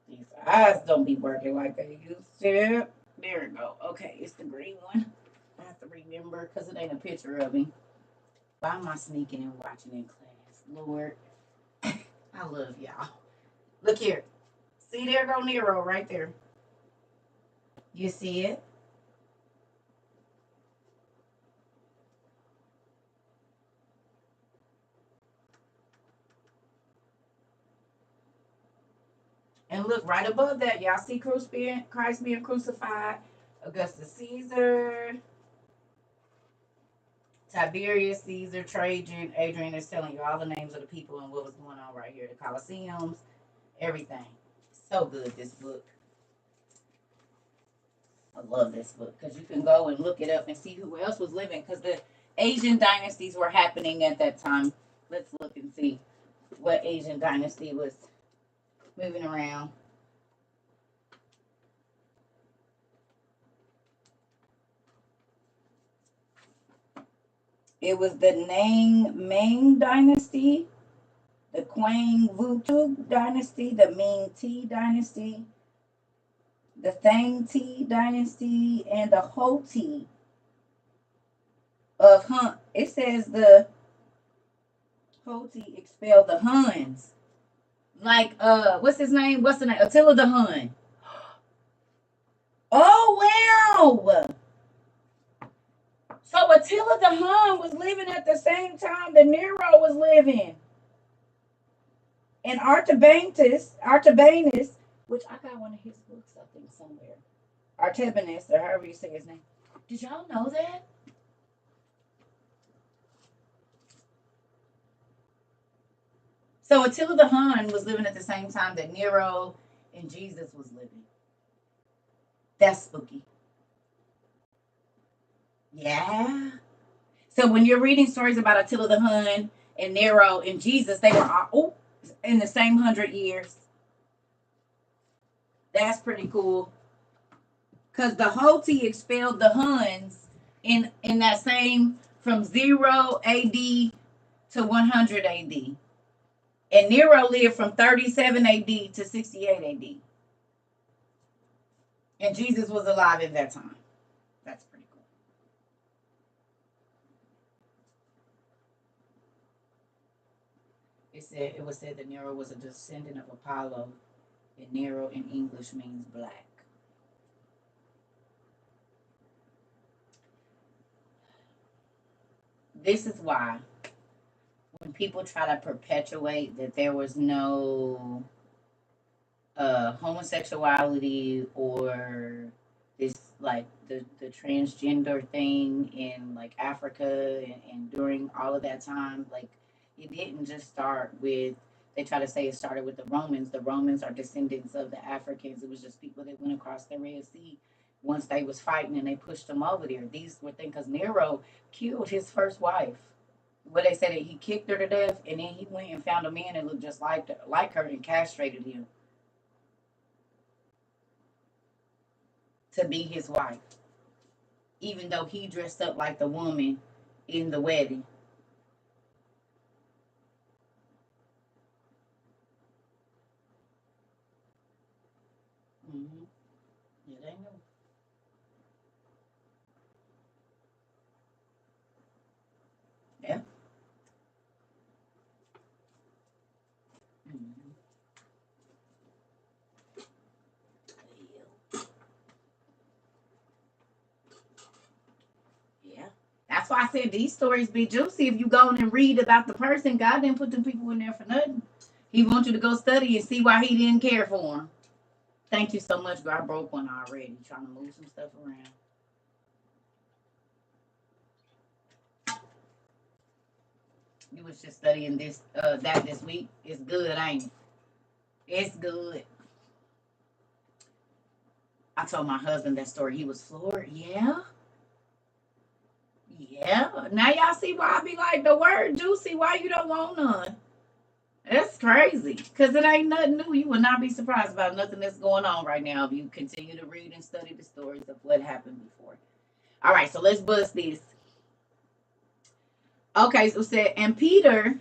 S1: These eyes don't be working like they used to. There we go. Okay, it's the green one. I have to remember because it ain't a picture of me. Why am I sneaking and watching in class? Lord, I love y'all. Look here. See, there go Nero right there. You see it? And look right above that, y'all see Christ being crucified. Augustus Caesar, Tiberius Caesar, Trajan, Adrian is telling you all the names of the people and what was going on right here. The Colosseums, everything. So good, this book. I love this book because you can go and look it up and see who else was living because the Asian dynasties were happening at that time. Let's look and see what Asian dynasty was moving around. It was the Ming dynasty, the Quang Vutu dynasty, the Ming T dynasty, the Thang T dynasty, and the Ho T of Hun. It says the Ho T expelled the Huns. Like, what's his name? What's the name? Attila the Hun. Oh, wow. So Attila the Hun was living at the same time that Nero was living. And Artabanus, which I got one of his books, I think, somewhere. Artabanus, or however you say his name. Did y'all know that? So Attila the Hun was living at the same time that Nero and Jesus was living. That's spooky. Yeah. So when you're reading stories about Attila the Hun and Nero and Jesus, they were all in the same 100 years. That's pretty cool. Because the Hoti expelled the Huns in that same from 0 AD to 100 AD. And Nero lived from 37 AD to 68 AD. And Jesus was alive at that time. That's pretty cool. It was said that Nero was a descendant of Apollo, and Nero in English means black. This is why when people try to perpetuate that there was no homosexuality or this like the transgender thing in like Africa and during all of that time, like it didn't just start with they try to say it started with the Romans. The Romans are descendants of the Africans. It was just people that went across the Red Sea once they was fighting and they pushed them over there. These were things because Nero killed his first wife. Where they said that he kicked her to death, and then he went and found a man that looked just like her and castrated him to be his wife, even though he dressed up like the woman in the wedding. Mm-hmm. Yeah, they know. Yeah. Mm-hmm. Yeah. That's why I said these stories be juicy. If you go in and read about the person, God didn't put them people in there for nothing. He wants you to go study and see why he didn't care for them. Thank you so much, girl. I broke one already, trying to move some stuff around. You was just studying that this week. It's good, ain't it? It's good. I told my husband that story. He was floored. Yeah. Yeah. Now y'all see why I be like the word juicy. Why you don't want none? That's crazy. Because it ain't nothing new. You will not be surprised about nothing that's going on right now if you continue to read and study the stories of what happened before. All right, so let's bust this. Okay, so it said, and Peter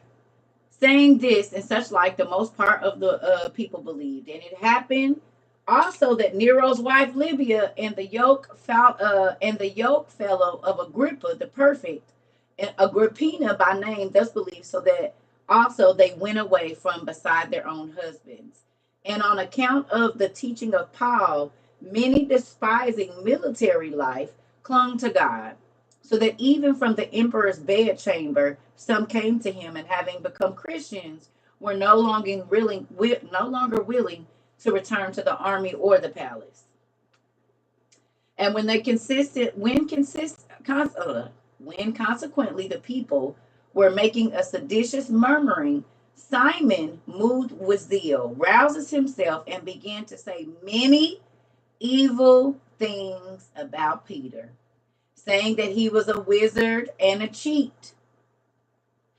S1: saying this and such like the most part of the people believed. And it happened also that Nero's wife Livia and the yoke fellow of Agrippa the perfect, and Agrippina by name, thus believed, so that also they went away from beside their own husbands. And on account of the teaching of Paul, many despising military life clung to God, so that even from the emperor's bedchamber, some came to him, and having become Christians, were no longer willing to return to the army or the palace. And when consequently the people were making a seditious murmuring, Simon, moved with zeal, rouses himself and began to say many evil things about Peter, saying that he was a wizard and a cheat.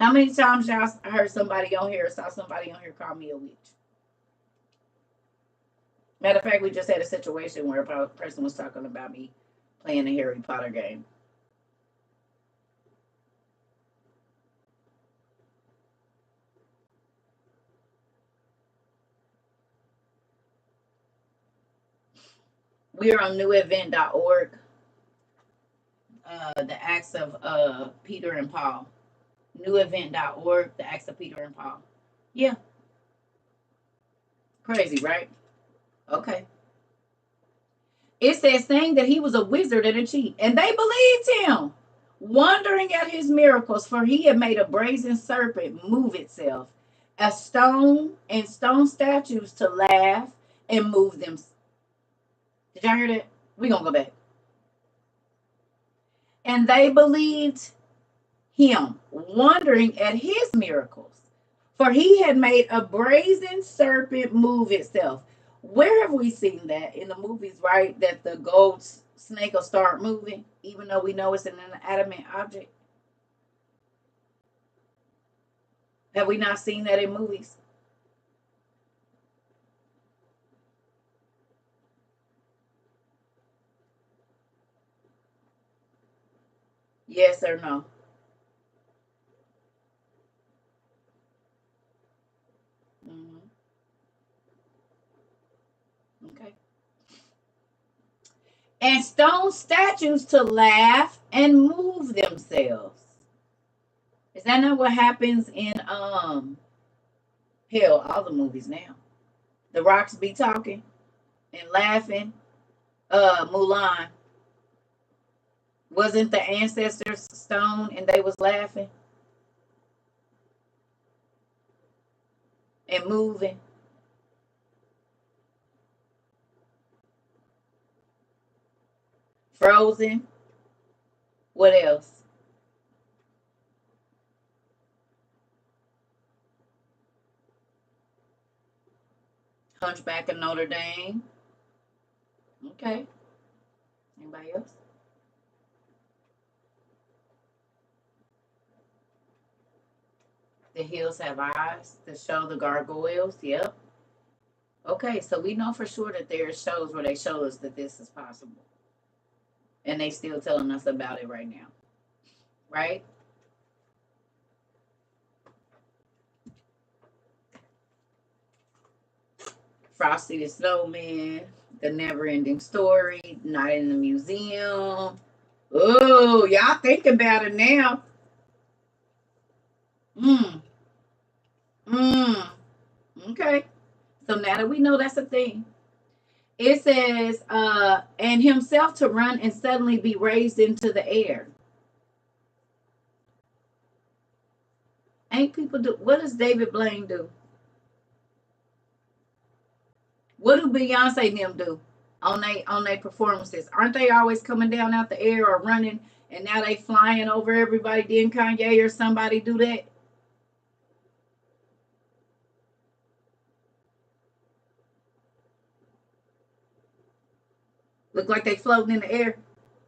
S1: How many times y'all heard somebody on here or saw somebody on here call me a witch? Matter of fact, we just had a situation where a person was talking about me playing the Harry Potter game. We are on newevent.org. The Acts of Peter and Paul. Newevent.org. The Acts of Peter and Paul. Yeah, crazy, right? Okay. It says saying that he was a wizard and a cheat, and they believed him, wondering at his miracles, for he had made a brazen serpent move itself, a stone and stone statues to laugh and move them. Did y'all hear that? We're gonna go back. And they believed him, wondering at his miracles, for he had made a brazen serpent move itself. Where have we seen that in the movies, right? That the gold snake will start moving, even though we know it's an inanimate object. Have we not seen that in movies? Yes or no? Hmm. Okay. And stone statues to laugh and move themselves. Is that not what happens in hell, all the movies now? The rocks be talking and laughing. Mulan, wasn't the ancestors stone and they was laughing and moving? Frozen. What else? Hunchback of Notre Dame. Okay. Anybody else? The hills have eyes to show the gargoyles. Yep. Okay, so we know for sure that there are shows where they show us that this is possible. And they still telling us about it right now. Right? Frosty the Snowman, The Never Ending Story, Not in the Museum. Oh, y'all think about it now. Mm. Mm. Okay. So now that we know that's a thing, it says, and himself to run and suddenly be raised into the air. Ain't people do? What does David Blaine do? What do Beyonce and them do on they performances? Aren't they always coming down out the air or running, and now they flying over everybody? Didn't Kanye or somebody do that? Look like they floating in the air,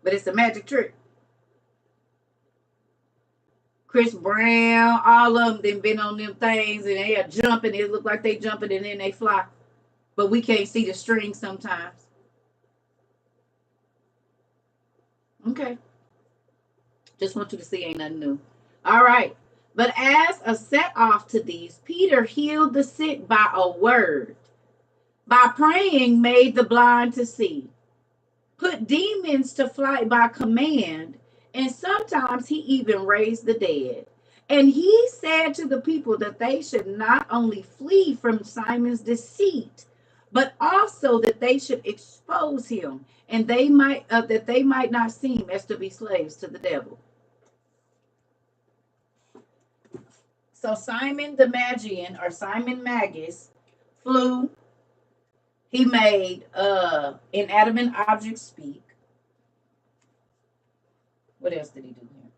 S1: but it's a magic trick. Chris Brown, all of them, been on them things, and they are jumping. It look like they jumping, and then they fly, but we can't see the string sometimes. Okay, just want you to see, ain't nothing new. All right, but as a set off to these, Peter healed the sick by a word. By praying, made the blind to see, put demons to flight by command, and sometimes he even raised the dead. And he said to the people that they should not only flee from Simon's deceit, but also that they should expose him, and that they might not seem as to be slaves to the devil. So Simon the Magian, or Simon Magus, flew. He made inanimate objects speak. What else did he do here?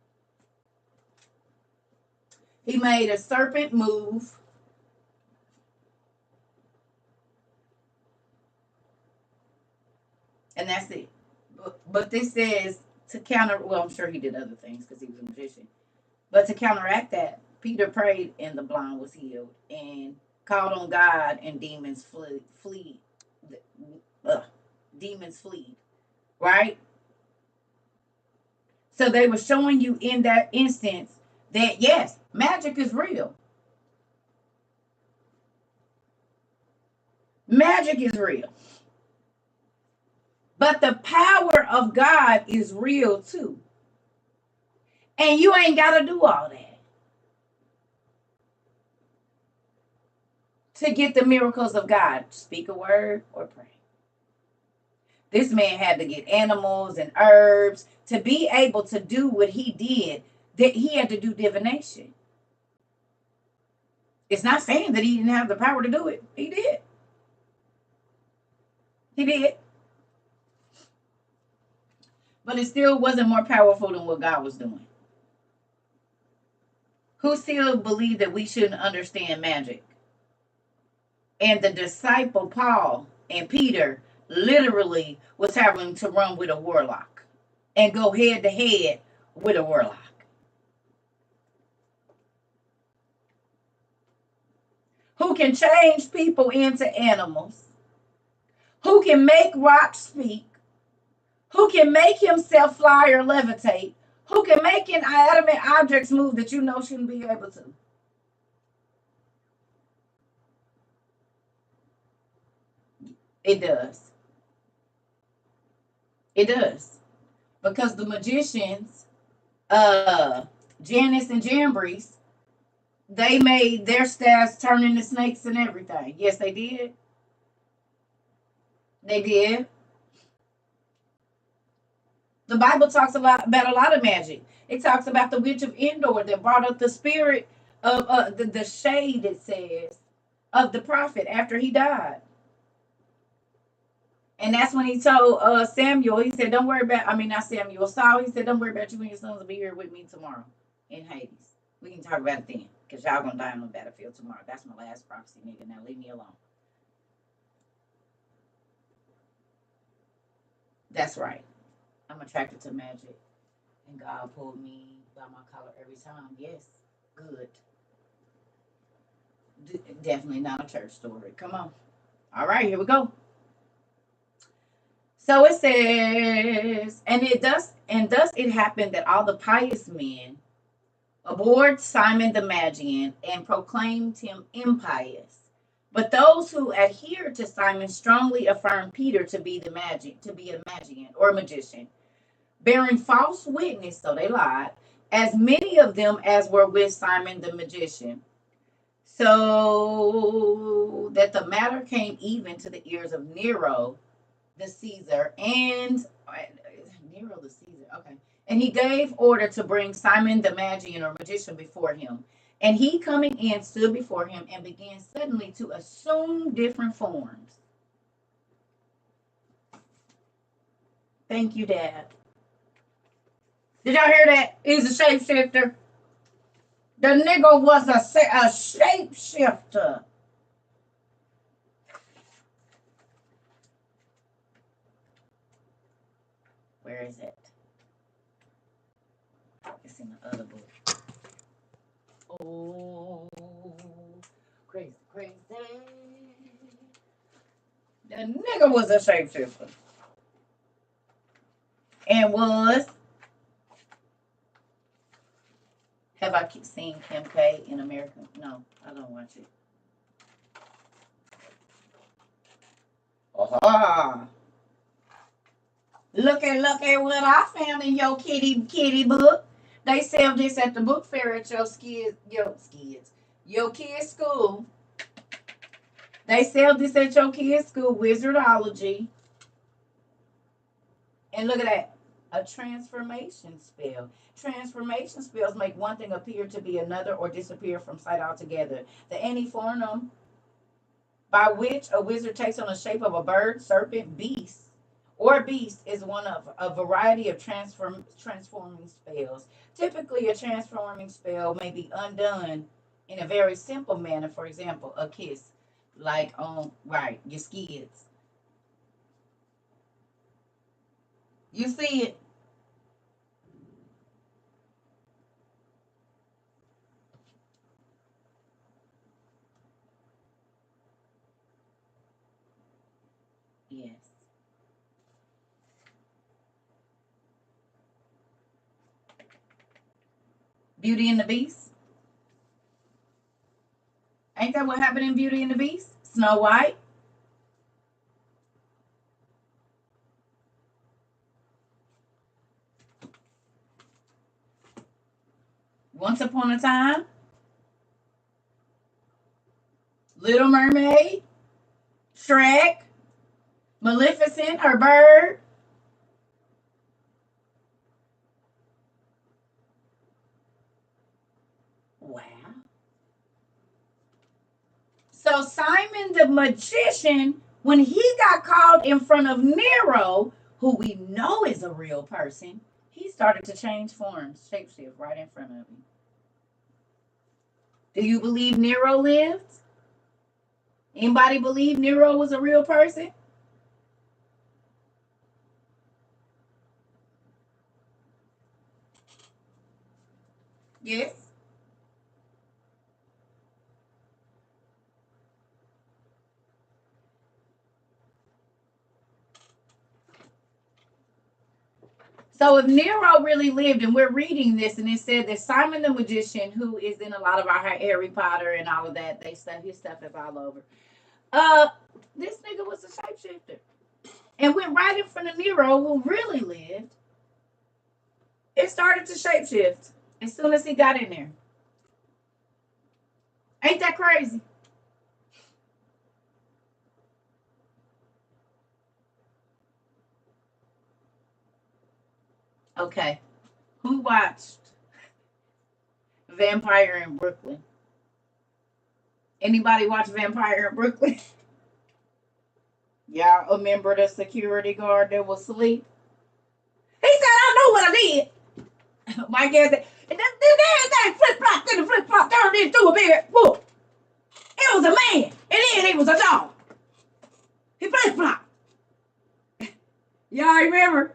S1: He made a serpent move. And that's it. But this says to counter, well, I'm sure he did other things because he was a magician. But to counteract that, Peter prayed and the blind was healed and called on God, and demons flee. Demons flee. Right? So they were showing you in that instance that yes, magic is real. Magic is real. But the power of God is real too. And you ain't got to do all that to get the miracles of God. Speak a word or pray. This man had to get animals and herbs to be able to do what he did. That he had to do divination. It's not saying that he didn't have the power to do it. He did. He did. But it still wasn't more powerful than what God was doing. Who still believed that we shouldn't understand magic? And the disciple Paul and Peter literally was having to run with a warlock and go head to head with a warlock. Who can change people into animals, who can make rocks speak, who can make himself fly or levitate, who can make inanimate objects move that you know shouldn't be able to. It does. It does. Because the magicians, Janus and Jambres, they made their staffs turn into snakes and everything. Yes, they did. They did. The Bible talks about a lot of magic. It talks about the witch of Endor that brought up the spirit of the shade, it says, of the prophet after he died. And that's when he told Samuel, he said, don't worry about, I mean, not Samuel, Saul, he said, don't worry about you and your sons will be here with me tomorrow in Hades. We can talk about it then, because y'all going to die on the battlefield tomorrow. That's my last prophecy, nigga. Now leave me alone. That's right. I'm attracted to magic. And God pulled me by my collar every time. Yes, good. Definitely not a church story. Come on. All right, here we go. So it says, and thus it happened that all the pious men abhorred Simon the Magian and proclaimed him impious. But those who adhered to Simon strongly affirmed Peter to be a Magian or a magician, bearing false witness, so they lied, as many of them as were with Simon the magician. So that the matter came even to the ears of Nero, the Caesar, and Nero the Caesar. Okay. And he gave order to bring Simon the Magian or magician before him. And he coming in stood before him and began suddenly to assume different forms. Thank you, Dad. Did y'all hear that? He's a shapeshifter. The nigga was a shapeshifter. Where is it? It's in the other book. Oh, crazy, crazy. The nigga was a shapeshifter. And was. Have I seen Kim K in America? No, I don't watch it. Aha. Look at what I found in your kitty book. They sell this at the book fair at your kids' school. They sell this at your kids' school, Wizardology. And look at that. A transformation spell. Transformation spells make one thing appear to be another or disappear from sight altogether. The antiphonum, by which a wizard takes on the shape of a bird, serpent, beast, is one of a variety of transforming spells. Typically, a transforming spell may be undone in a very simple manner. For example, a kiss, like on your skids. You see it. Yes. Beauty and the Beast. Ain't that what happened in Beauty and the Beast? Snow White. Once Upon a Time. Little Mermaid. Shrek. Maleficent, her bird. Wow. So Simon the magician, when he got called in front of Nero, who we know is a real person, he started to change forms, shapeshift right in front of him. Do you believe Nero lived? Anybody believe Nero was a real person? Yes. So if Nero really lived, and we're reading this, and it said that Simon the magician, who is in a lot of our Harry Potter and all of that, his stuff is all over. This nigga was a shapeshifter, and went right in front of Nero, who really lived. It started to shapeshift as soon as he got in there. Ain't that crazy? Okay. Who watched Vampire in Brooklyn? Anybody watch Vampire in Brooklyn? Y'all remember the security guard that was asleep? He said, I know what I did. My guy said, and that flip flop, then the flip flop turned into a big whoop. It was a man, and then he was a dog. He flip flop. Y'all remember?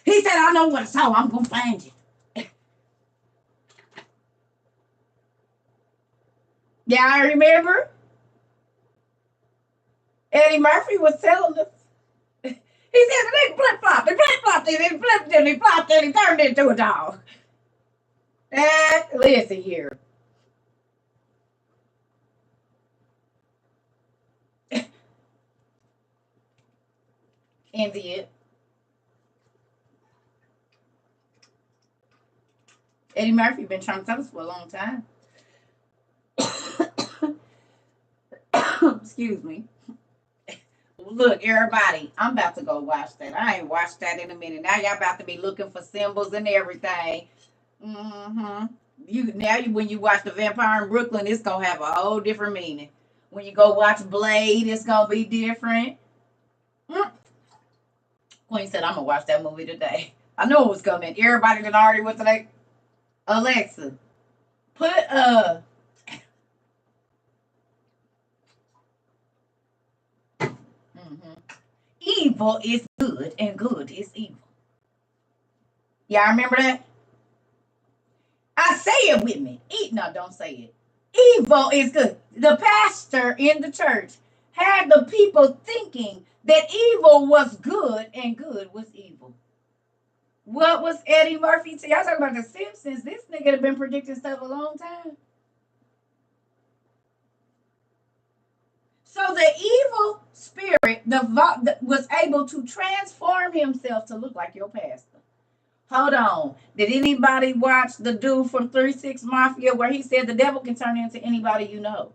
S1: He said, said, I know what I saw. I'm going to find you. Yeah, I remember. Eddie Murphy was telling us. He said they flip-flopped, they flip-flopped, they flipped, and they flopped, and he turned into a dog. Listen here. And did. Eddie Murphy been trying to tell us for a long time. Excuse me. Look, everybody, I'm about to go watch that. I ain't watched that in a minute. Now y'all about to be looking for symbols and everything. Mm-hmm. When you watch The Vampire in Brooklyn, it's gonna have a whole different meaning. When you go watch Blade, it's gonna be different. Queen said, I'm gonna watch that movie today. I know it was coming. Everybody that already went today. Alexa, put evil is good and good is evil. Y'all remember that? I say it with me. No, don't say it. Evil is good. The pastor in the church had the people thinking that evil was good and good was evil. What was Eddie Murphy? Y'all talking about The Simpsons. This nigga have been predicting stuff a long time. So the evil spirit was able to transform himself to look like your pastor. Hold on. Did anybody watch the dude from 3-6 Mafia where he said the devil can turn into anybody you know?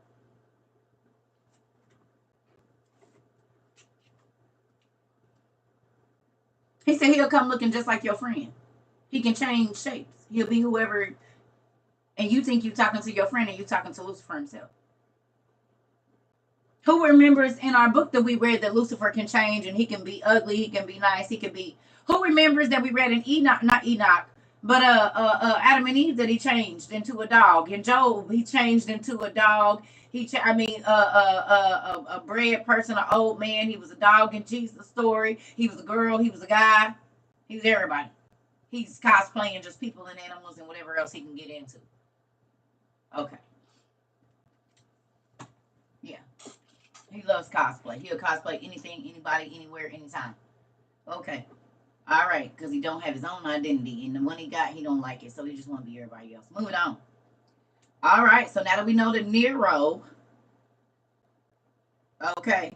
S1: He said he'll come looking just like your friend. He can change shapes. He'll be whoever, and you think you're talking to your friend and you're talking to Lucifer himself. Who remembers in our book that we read that Lucifer can change and he can be ugly, he can be nice, he can be... Who remembers that we read in Enoch, not Enoch, but Adam and Eve, that he changed into a dog? In Job, he changed into a dog. A bread person, an old man. He was a dog in Jesus' story. He was a girl. He was a guy. He was everybody. He's cosplaying just people and animals and whatever else he can get into. Okay. Yeah. He loves cosplay. He'll cosplay anything, anybody, anywhere, anytime. Okay. All right. Because he don't have his own identity. And the one he got, he don't like it. So he just want to be everybody else. Moving on. All right. So now that we know that Nero, okay,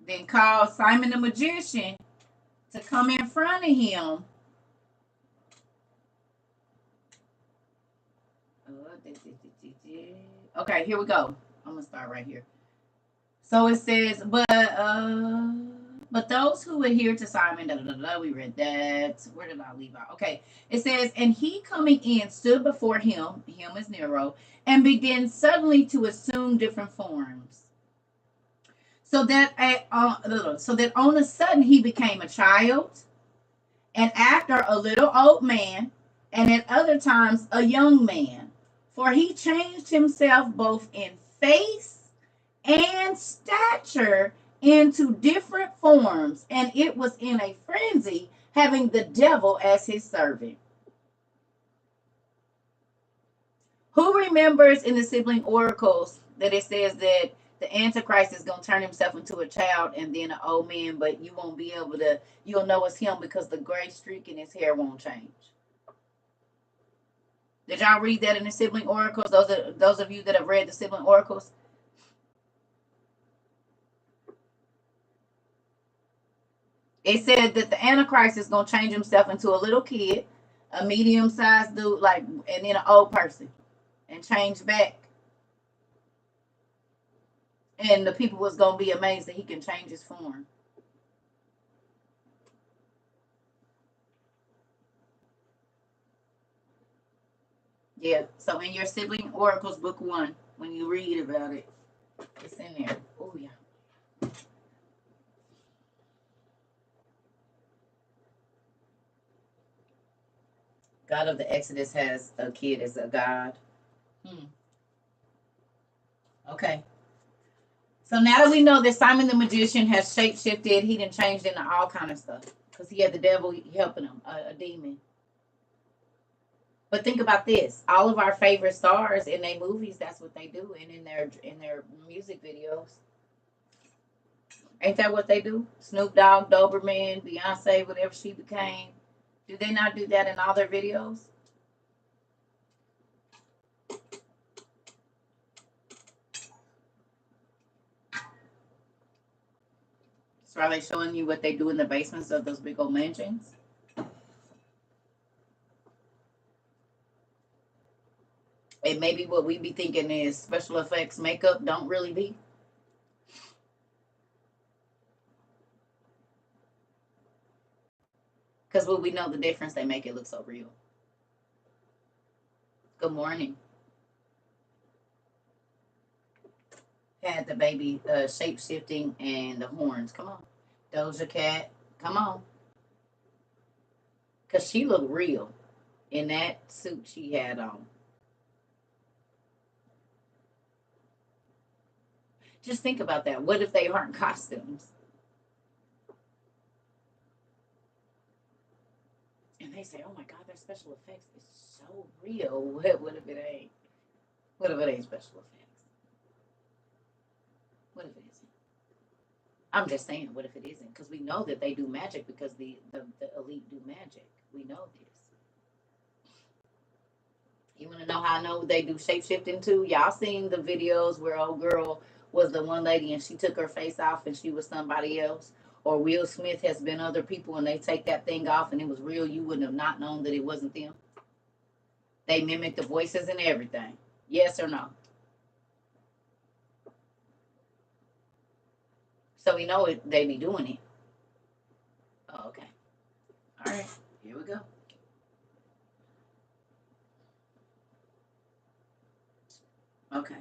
S1: then called Simon the magician to come in front of him. Okay, here we go. I'm gonna start right here. So it says, but those who adhere to Simon, we read that. Where did I leave out? Okay, it says, and he coming in stood before him is Nero, and began suddenly to assume different forms. So that on a sudden he became a child, and after a little old man, and at other times a young man. For he changed himself both in face and stature into different forms, and it was in a frenzy, having the devil as his servant. Who remembers in the sibling oracles that it says that the Antichrist is going to turn himself into a child and then an old man, but you won't be able to, you'll know it's him because the gray streak in his hair won't change? Did y'all read that in the sibling oracles? Those of you that have read the sibling oracles? It said that the Antichrist is going to change himself into a little kid, a medium-sized dude, and then an old person, and change back. And the people was going to be amazed that he can change his form. Yeah, so in your sibling oracles, book 1, when you read about it, it's in there. Oh, yeah. God of the Exodus has a kid as a god. Okay. So now that we know that Simon the magician has shape-shifted, he done changed into all kind of stuff. because he had the devil helping him, a demon. But think about this: all of our favorite stars in their movies, that's what they do, and in their music videos. Ain't that what they do? Snoop Dogg, Doberman, Beyonce, whatever she became. Do they not do that in all their videos? So are they showing you what they do in the basements of those big old mansions? And maybe what we be thinking is special effects makeup don't really be. Because when we know the difference, they make it look so real. Good morning. Had the baby shape shifting and the horns. Come on. Doja Cat. Come on. Because she looked real in that suit she had on. Just think about that. What if they aren't costumes? And they say, oh my God, their special effects is so real. What if it ain't? What if it ain't special effects? What if it isn't? I'm just saying, what if it isn't? Because we know that they do magic because the elite do magic. We know this. You want to know how I know they do shape shifting too? Y'all seen the videos where old girl was the one lady and she took her face off and she was somebody else? Or Will Smith has been other people and they take that thing off and it was real. You wouldn't have not known that it wasn't them. They mimic the voices and everything. Yes or no? So we know it. They be doing it. Oh, okay. All right. Here we go. Okay.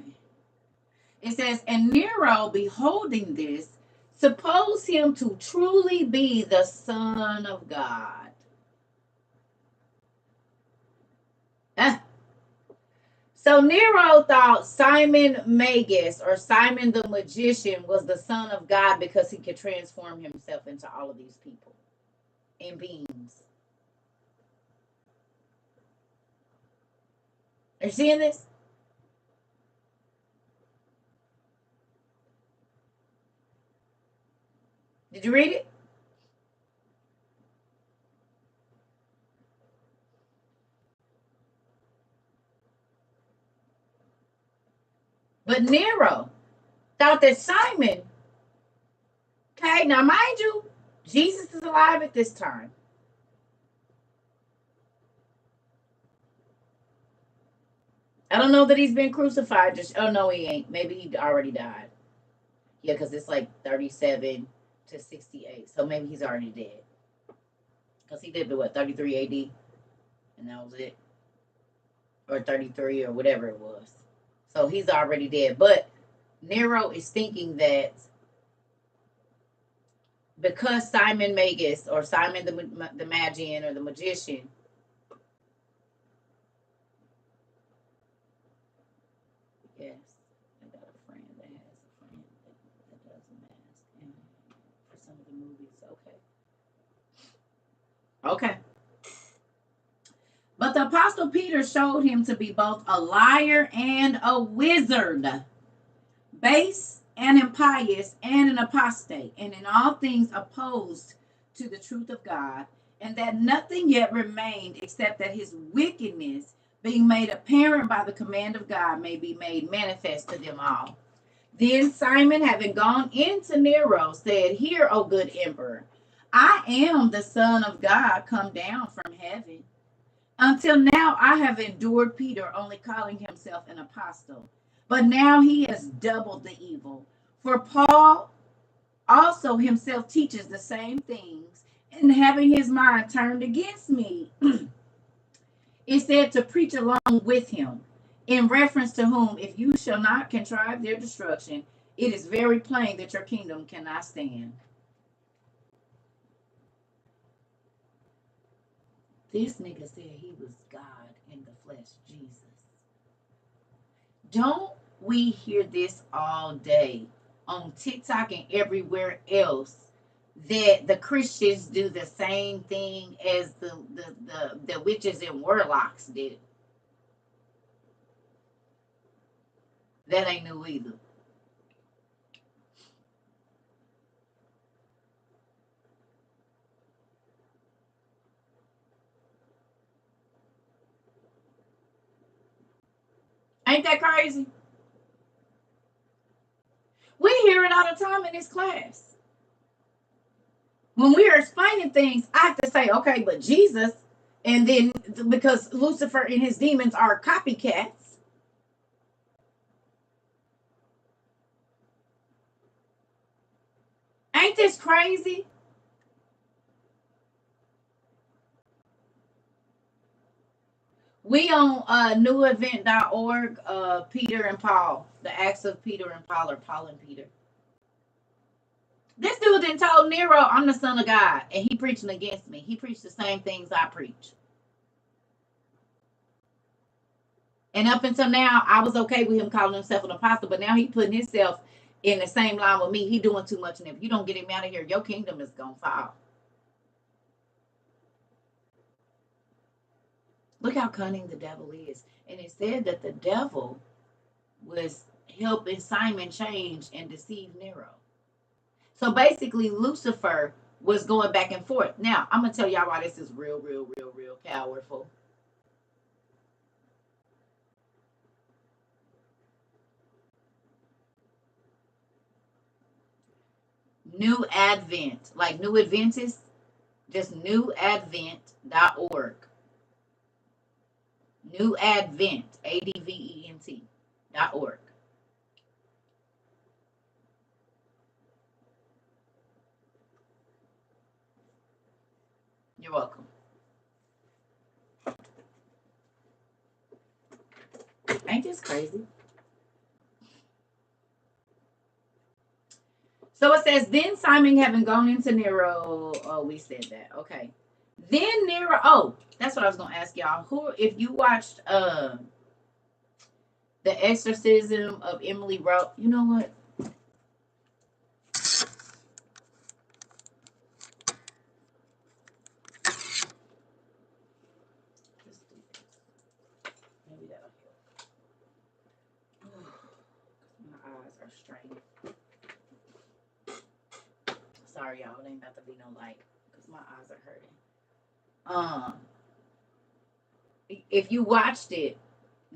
S1: It says, and Nero, beholding this, supposed him to truly be the Son of God. So Nero thought Simon Magus or Simon the magician was the Son of God because he could transform himself into all of these people and beings. Are you seeing this? Did you read it? But Nero thought that Simon, okay, now mind you, Jesus is alive at this time. I don't know that he's been crucified. Just oh no, he ain't. Maybe he already died. Yeah, because it's like 37 to 68, so maybe he's already dead. Because he lived to what 33 A.D. and that was it, or 33 or whatever it was. So he's already dead. But Nero is thinking that because Simon Magus or Simon the Magian or the magician. Yes, I got a friend that has a friend that does a mask and for some of the movies. Okay. But the Apostle Peter showed him to be both a liar and a wizard, base and impious and an apostate, and in all things opposed to the truth of God, and that nothing yet remained except that his wickedness, being made apparent by the command of God, may be made manifest to them all. Then Simon, having gone into Nero, said, hear, O good emperor, I am the Son of God come down from heaven. Until now I have endured Peter, only calling himself an apostle. But now he has doubled the evil. For Paul also himself teaches the same things, and having his mind turned against me, it said to preach along with him, in reference to whom, if you shall not contrive their destruction, it is very plain that your kingdom cannot stand. This nigga said he was God in the flesh, Jesus. Don't we hear this all day on TikTok and everywhere else? that the Christians do the same thing as the witches and warlocks did. That ain't new either. Ain't that crazy? We hear it all the time in this class. When we are explaining things, I have to say, okay, but Jesus, and then because Lucifer and his demons are copycats. Ain't this crazy? We on newevent.org, Peter and Paul, the acts of Peter and Paul, or Paul and Peter. This dude didn't told Nero, I'm the son of God, and he preaching against me. He preached the same things I preach. And up until now, I was okay with him calling himself an apostle, but now he putting himself in the same line with me. He doing too much, and if you don't get him out of here, your kingdom is gonna fall. Look how cunning the devil is. And it said that the devil was helping Simon change and deceive Nero. So basically, Lucifer was going back and forth. Now, I'm going to tell y'all why this is real powerful. New Advent, like New Adventist, just newAdvent.org. New Advent, ADVENT.org. You're welcome. Ain't this crazy? So it says, then Simon having gone into Nero. Oh, we said that. Okay. Then Nero. Oh, that's what I was going to ask y'all. Who, if you watched The Exorcism of Emily Rose, you know what? Maybe that'll help. My eyes are strained. Sorry, y'all. It ain't about to be no light because my eyes are hurting. If you watched it,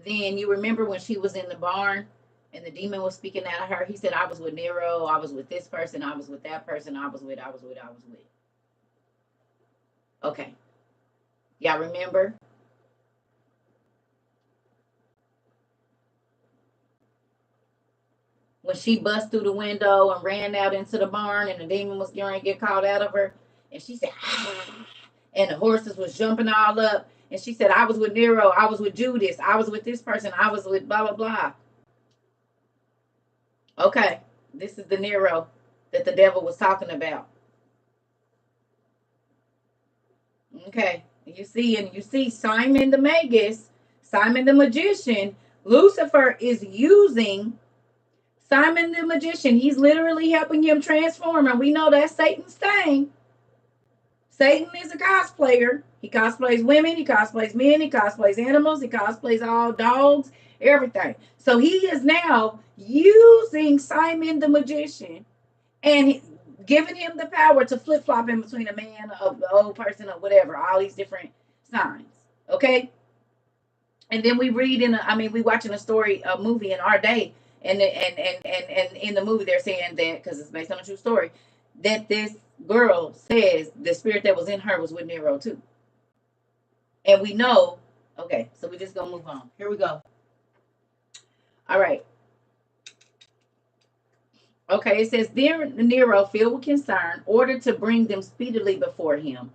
S1: then you remember when she was in the barn and the demon was speaking out of her. He said, I was with Nero, I was with this person, I was with that person, I was with. Okay. Y'all remember? When she bust through the window and ran out into the barn and the demon was going to get called out of her. And she said, ah, and the horses was jumping all up. And she said, I was with Nero, I was with Judas, I was with this person, I was with blah, blah, blah. Okay, this is the Nero that the devil was talking about. Okay, you see Simon the Magus, Simon the magician, Lucifer is using Simon the magician. He's literally helping him transform, and we know that's Satan's thing. Satan is a cosplayer. He cosplays women, he cosplays men, he cosplays animals, he cosplays all dogs, everything. So he is now using Simon the magician and giving him the power to flip flop in between a man, the old person, or whatever, all these different signs. Okay. And then we read we watching a movie in our day, and in the movie they're saying that, because it's based on a true story, that this girl says the spirit that was in her was with Nero too. And we know, okay, so we just gonna move on. Here we go. All right. Okay, it says, then Nero, filled with concern, ordered to bring them speedily before him.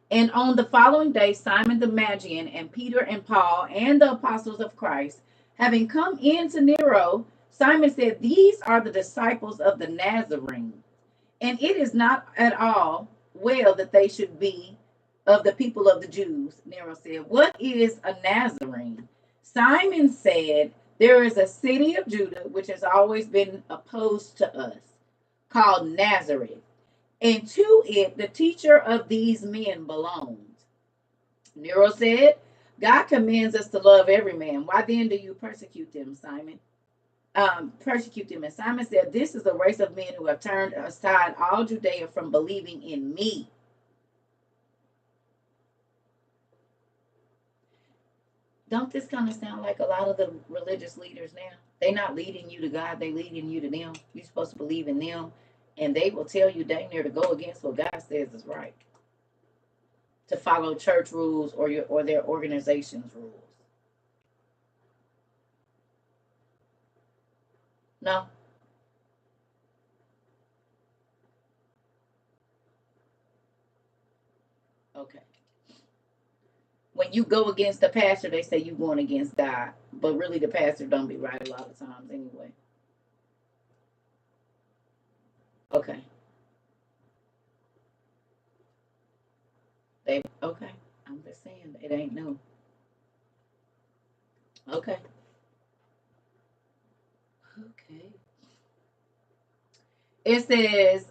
S1: And on the following day, Simon the Magian and Peter and Paul and the apostles of Christ, having come in to Nero, Simon said, these are the disciples of the Nazarene. And it is not at all well that they should be of the people of the Jews. Nero said, what is a Nazarene? Simon said, there is a city of Judah which has always been opposed to us, called Nazareth. and to it the teacher of these men belonged. Nero said, God commands us to love every man. Why then do you persecute them, Simon? Persecute them. And Simon said, this is a race of men who have turned aside all Judea from believing in me. Don't this kind of sound like a lot of the religious leaders now? They're not leading you to God, they leading you to them. You're supposed to believe in them, and they will tell you dang near to go against what God says is right. To follow church rules or their organization's rules. No? Okay. When you go against the pastor, they say you're going against God. But really the pastor don't be right a lot of times anyway. Okay. Okay. I'm just saying it ain't new. Okay. Okay. It says,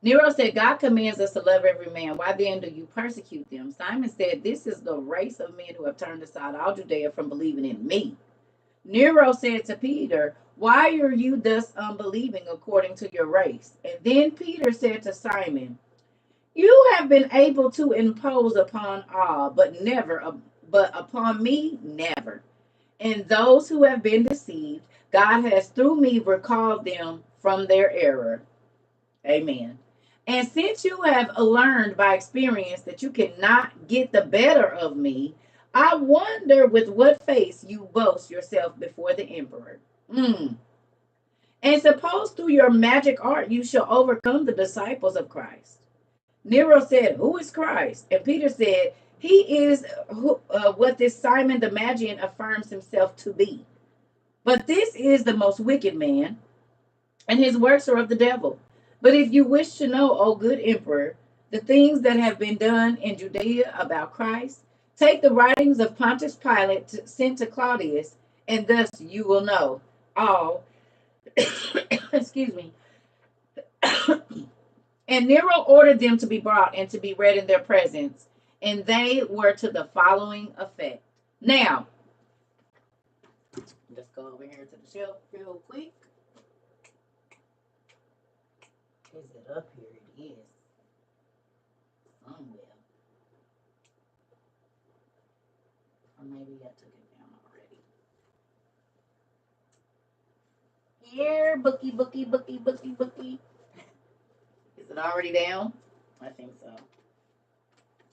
S1: Nero said, God commands us to love every man. Why then do you persecute them? Simon said, this is the race of men who have turned aside all Judea from believing in me. Nero said to Peter, why are you thus unbelieving according to your race? And then Peter said to Simon, you have been able to impose upon all, but upon me, never. And those who have been deceived, God has through me recalled them from their error. Amen. And since you have learned by experience that you cannot get the better of me, I wonder with what face you boast yourself before the emperor. And suppose through your magic art you shall overcome the disciples of Christ. Nero said, who is Christ? And Peter said, he is what this Simon the Magian affirms himself to be. But this is the most wicked man, and his works are of the devil. But if you wish to know, O good emperor, the things that have been done in Judea about Christ, take the writings of Pontius Pilate sent to Claudius, and thus you will know all. Excuse me. And Nero ordered them to be brought and to be read in their presence, and they were to the following effect. Now, let's go over here to the shelf real quick. Is it up here? It is. Somewhere. Or maybe I took it down already. Here, bookie, bookie, bookie, bookie, bookie. Is it already down? I think so.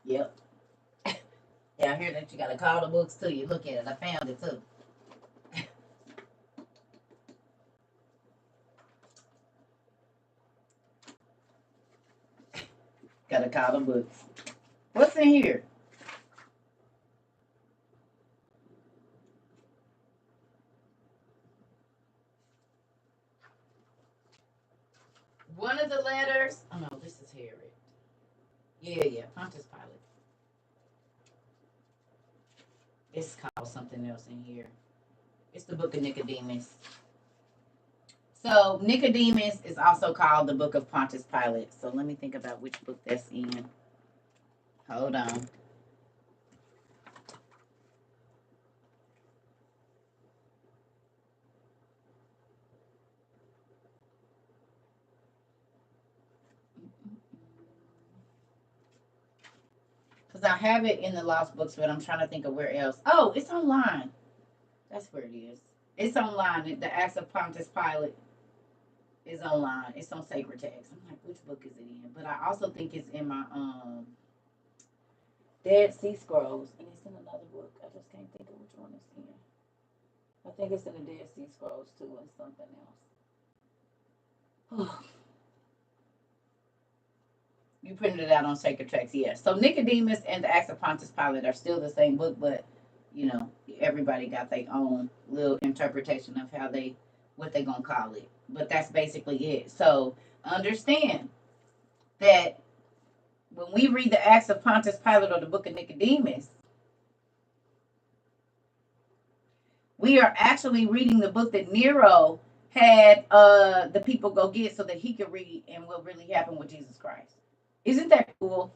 S1: Yep. Yeah, I hear that you gotta call the books too. You look at it. I found it too. Gotta call the books. What's in here? One of the letters. Oh no, this is Herod. Yeah, Pontius Pilate. It's called something else in here. It's the book of Nicodemus. So Nicodemus is also called the book of Pontius Pilate. So let me think about which book that's in. Hold on. Because I have it in the lost books, but I'm trying to think of where else. Oh, it's online. That's where it is. It's online. The Acts of Pontius Pilate is online. It's on Sacred Text. I'm like, which book is it in? But I also think it's in my Dead Sea Scrolls, and it's in another book. I just can't think of which one it's in. I think it's in the Dead Sea Scrolls too, and something else. You printed it out on Sacred Text, yeah. So Nicodemus and the Acts of Pontius Pilate are still the same book, but you know, everybody got their own little interpretation of what they gonna call it. But that's basically it. So understand that when we read the Acts of Pontius Pilate or the book of Nicodemus, we are actually reading the book that Nero had the people go get so that he could read and what really happened with Jesus Christ. Isn't that cool?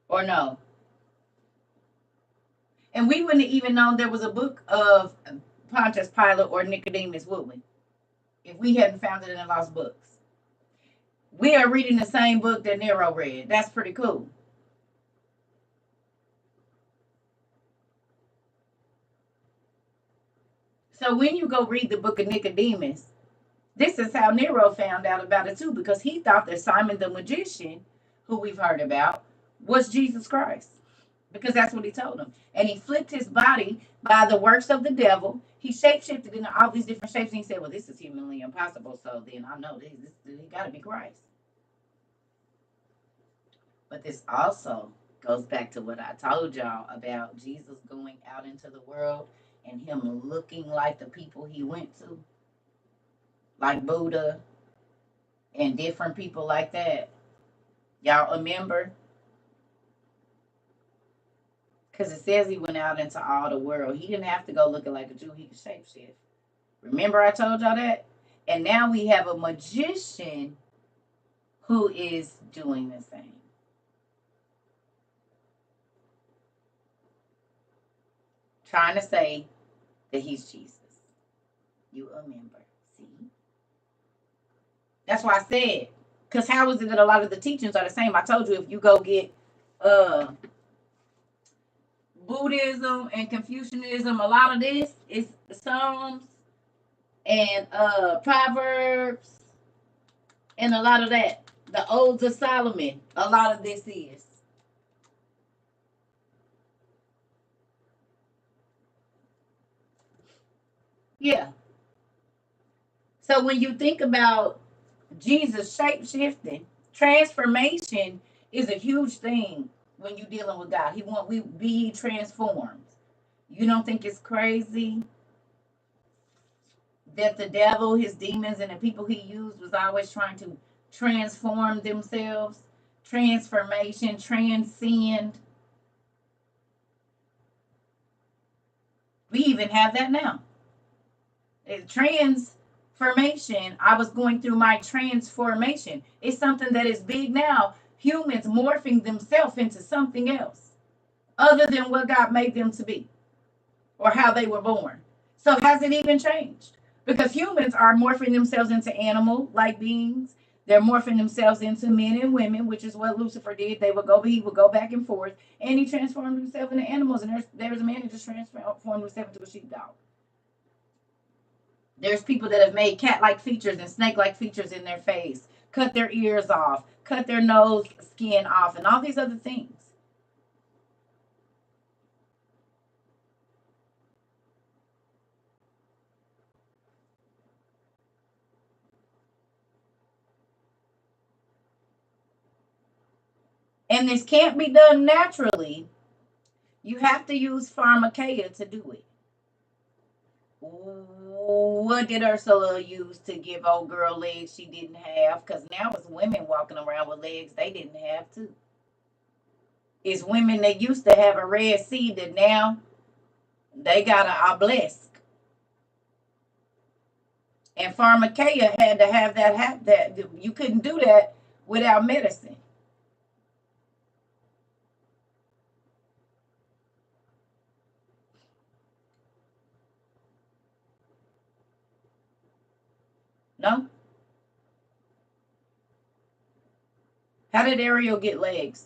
S1: Or no? And we wouldn't have even known there was a book of Pontius Pilate or Nicodemus, would we? If we hadn't found it in the lost books. We are reading the same book that Nero read. That's pretty cool. So when you go read the book of Nicodemus, this is how Nero found out about it too, because he thought that Simon the magician, who we've heard about, was Jesus Christ. Because that's what he told him. And he flipped his body by the works of the devil. He shapeshifted into all these different shapes. And he said, well, this is humanly impossible. So then I know this he got to be Christ. But this also goes back to what I told y'all about Jesus going out into the world and him looking like the people he went to, like Buddha and different people like that. Y'all remember? Because it says he went out into all the world. He didn't have to go looking like a Jew. He could shapeshift. Remember I told y'all that? And now we have a magician who is doing the same. Trying to say that he's Jesus. You remember. See? That's why I said. Because how is it that a lot of the teachings are the same? I told you if you go get Buddhism and Confucianism, a lot of this is Psalms and Proverbs and a lot of that. The Odes of Solomon, a lot of this is. Yeah. So when you think about Jesus shape shifting, transformation is a huge thing when you're dealing with God. He want we be transformed. You don't think it's crazy that the devil, his demons, and the people he used was always trying to transform themselves? Transformation, transcend. We even have that now. Transformation. I was going through my transformation. It's something that is big now. Humans morphing themselves into something else other than what God made them to be or how they were born. So has it even changed? Because humans are morphing themselves into animal-like beings. They're morphing themselves into men and women, which is what Lucifer did. He would go back and forth, and he transformed himself into animals. And there's a man who just transformed himself into a sheepdog. There's people that have made cat-like features and snake-like features in their face, cut their ears off, cut their nose skin off, and all these other things. And this can't be done naturally. You have to use pharmakeia to do it. What did Ursula use to give old girl legs she didn't have? Because now it's women walking around with legs they didn't have too. It's women that used to have a red sea that now they got an obelisk. And pharmakeia had to have that you couldn't do that without medicine. No? How did Ariel get legs?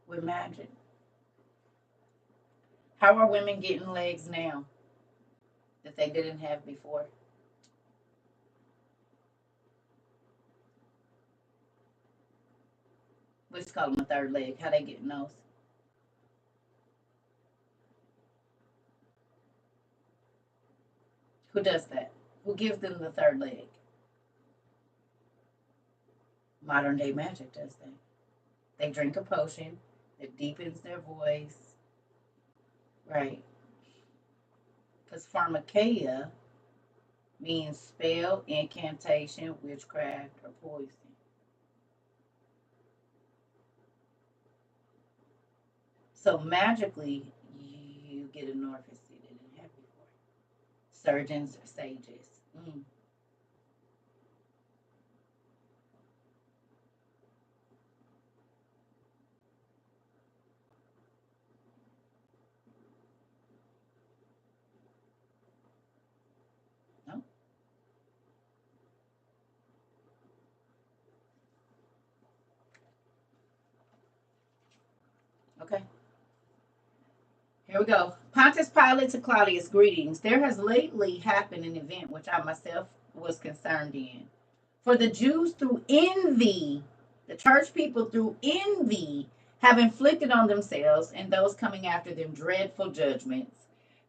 S1: With magic. How are women getting legs now that they didn't have before? We just call them a third leg. How they getting those? Who does that? Who gives them the third leg? Modern day magic does that. They drink a potion that deepens their voice, right? Because pharmakeia means spell, incantation, witchcraft, or poison. So magically, you get an orifice you didn't have before. Surgeons or sages. No? Okay. Here we go. Pontius Pilate to Claudius, greetings. There has lately happened an event which I myself was concerned in. For the Jews, through envy, the church people, through envy, have inflicted on themselves and those coming after them dreadful judgments.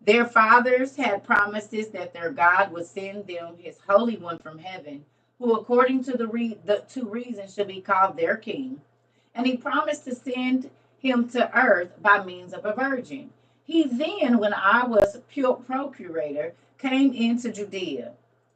S1: Their fathers had promises that their God would send them his Holy One from heaven, who, according to the two reasons, should be called their king. And he promised to send him to earth by means of a virgin. He then, when I was procurator, came into Judea,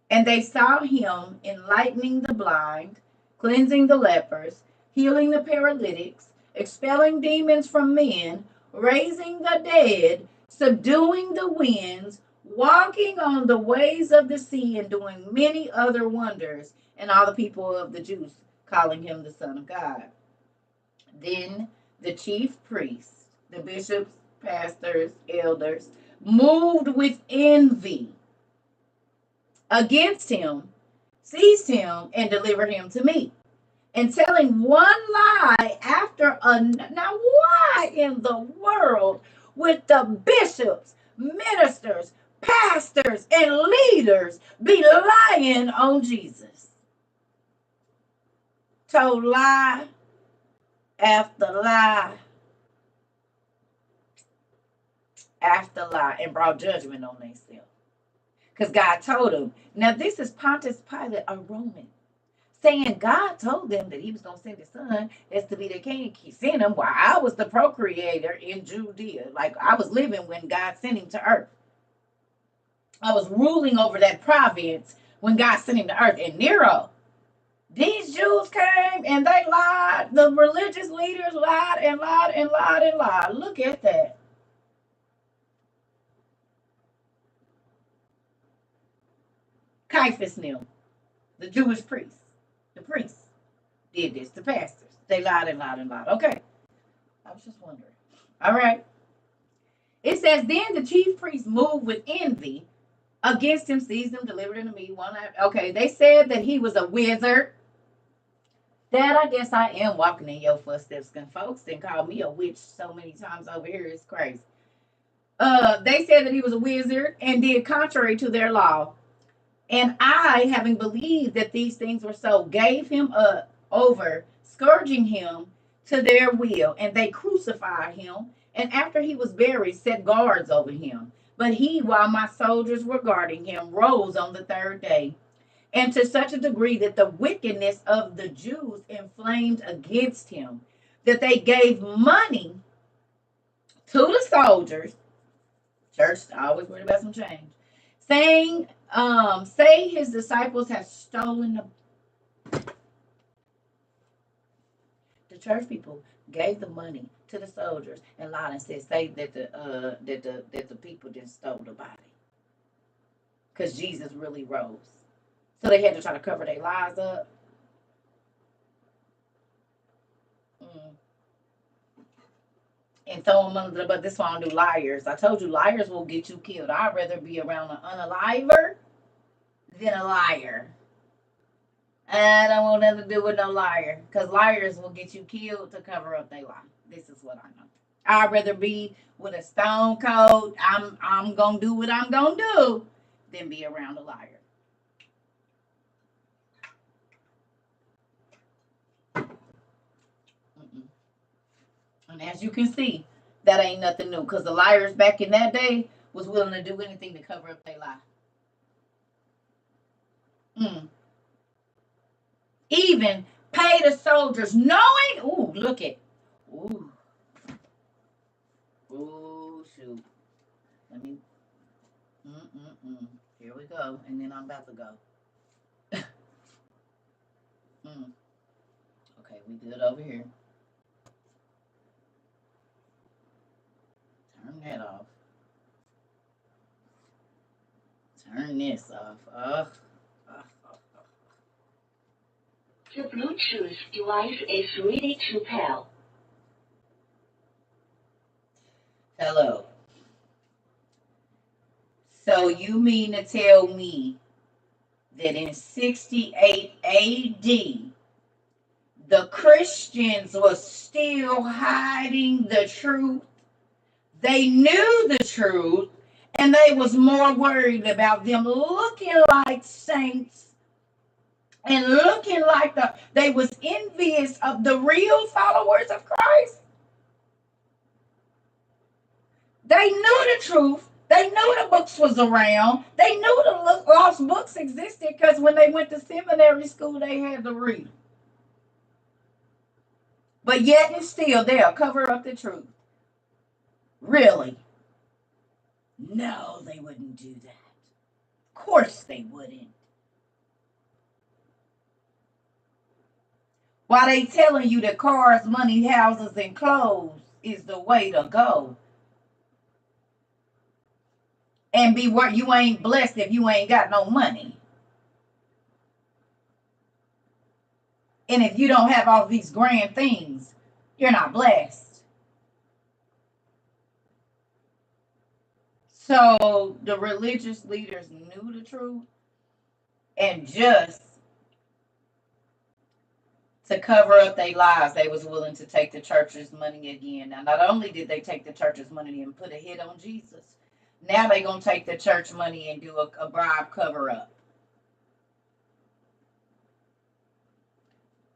S1: and they saw him enlightening the blind, cleansing the lepers, healing the paralytics, expelling demons from men, raising the dead, subduing the winds, walking on the ways of the sea, and doing many other wonders. And all the people of the Jews calling him the Son of God. Then the chief priests, the bishops, pastors, elders, moved with envy against him, seized him, and delivered him to me. And telling one lie after another. Now, why in the world would the bishops, ministers, pastors, and leaders be lying on Jesus? Told lie after lie after lie and brought judgment on themselves. Because God told him. Now, this is Pontius Pilate, a Roman, saying God told them that he was going to send his son as to be the king. He sent him while I was the procreator in Judea. Like I was living when God sent him to earth. I was ruling over that province when God sent him to earth. And Nero, these Jews came and they lied. The religious leaders lied and lied and lied and lied. Look at that. Caiaphas knew. The Jewish priests. The priests did this. The pastors. They lied and lied and lied. Okay. I was just wondering. All right. It says, then the chief priests moved with envy against him, seized him, delivered him to me. Okay, they said that he was a wizard. Dad, I guess I am walking in your footsteps. And folks didn't call me a witch so many times over here. It's crazy. They said that he was a wizard and did contrary to their law. And I, having believed that these things were so, gave him up over, scourging him to their will. And they crucified him. And after he was buried, set guards over him. But he, while my soldiers were guarding him, rose on the third day. And to such a degree that the wickedness of the Jews inflamed against him, that they gave money to the soldiers. Church always worried about some change. Saying, say his disciples have stolen the church people gave the money to the soldiers and lied and said, say that the people just stole the body. Because Jesus really rose. So they had to try to cover their lies up. And throw them under the bus. This one do liars. I told you liars will get you killed. I'd rather be around an unaliver than a liar. I don't want nothing to do with no liar. Because liars will get you killed to cover up their lie. This is what I know. I'd rather be with a stone cold, I'm gonna do what I'm gonna do, than be around a liar. And as you can see, that ain't nothing new. Because the liars back in that day was willing to do anything to cover up their lie. Even Pay the soldiers, knowing. Ooh, look it. Ooh. Ooh, shoot. Let me. Here we go. And then I'm about to go. Okay, we good over here. Turn that off. Turn this off. Ugh.
S3: The Bluetooth device is ready to pair.
S1: Hello. So you mean to tell me that in 68 AD, the Christians were still hiding the truth? They knew the truth, and they was more worried about them looking like saints and looking like they was envious of the real followers of Christ. They knew the truth. They knew the books was around. They knew the lost books existed because when they went to seminary school, they had to read. But yet and still, they'll cover up the truth. Really? No, they wouldn't do that. Of course they wouldn't. While they telling you that cars, money, houses, and clothes is the way to go. And be where you ain't blessed if you ain't got no money. And if you don't have all these grand things, you're not blessed. So the religious leaders knew the truth, and just to cover up their lies, they was willing to take the church's money again. Now, not only did they take the church's money and put a hit on Jesus, now they gonna take the church money and do a bribe cover up.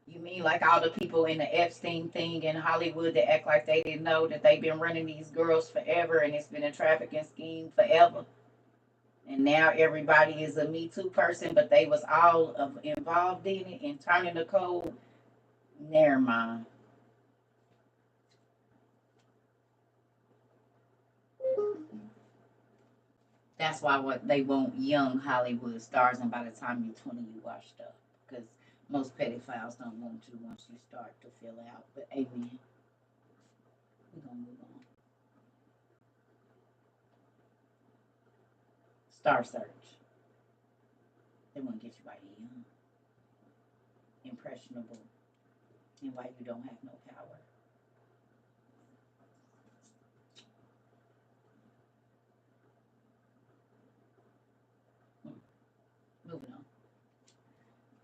S1: You mean like all the people in the Epstein thing in Hollywood that act like they didn't know that they've been running these girls forever and it's been a trafficking scheme forever? And now everybody is a Me Too person, but they was all involved in it and turning the code. Never mind. That's why what they want young Hollywood stars, and by the time you're 20, you washed up. Because most pedophiles don't want to once you start to fill out. But amen. We're going to move on. Star Search. They want to get you right young, impressionable, and why you don't have no power. Moving on.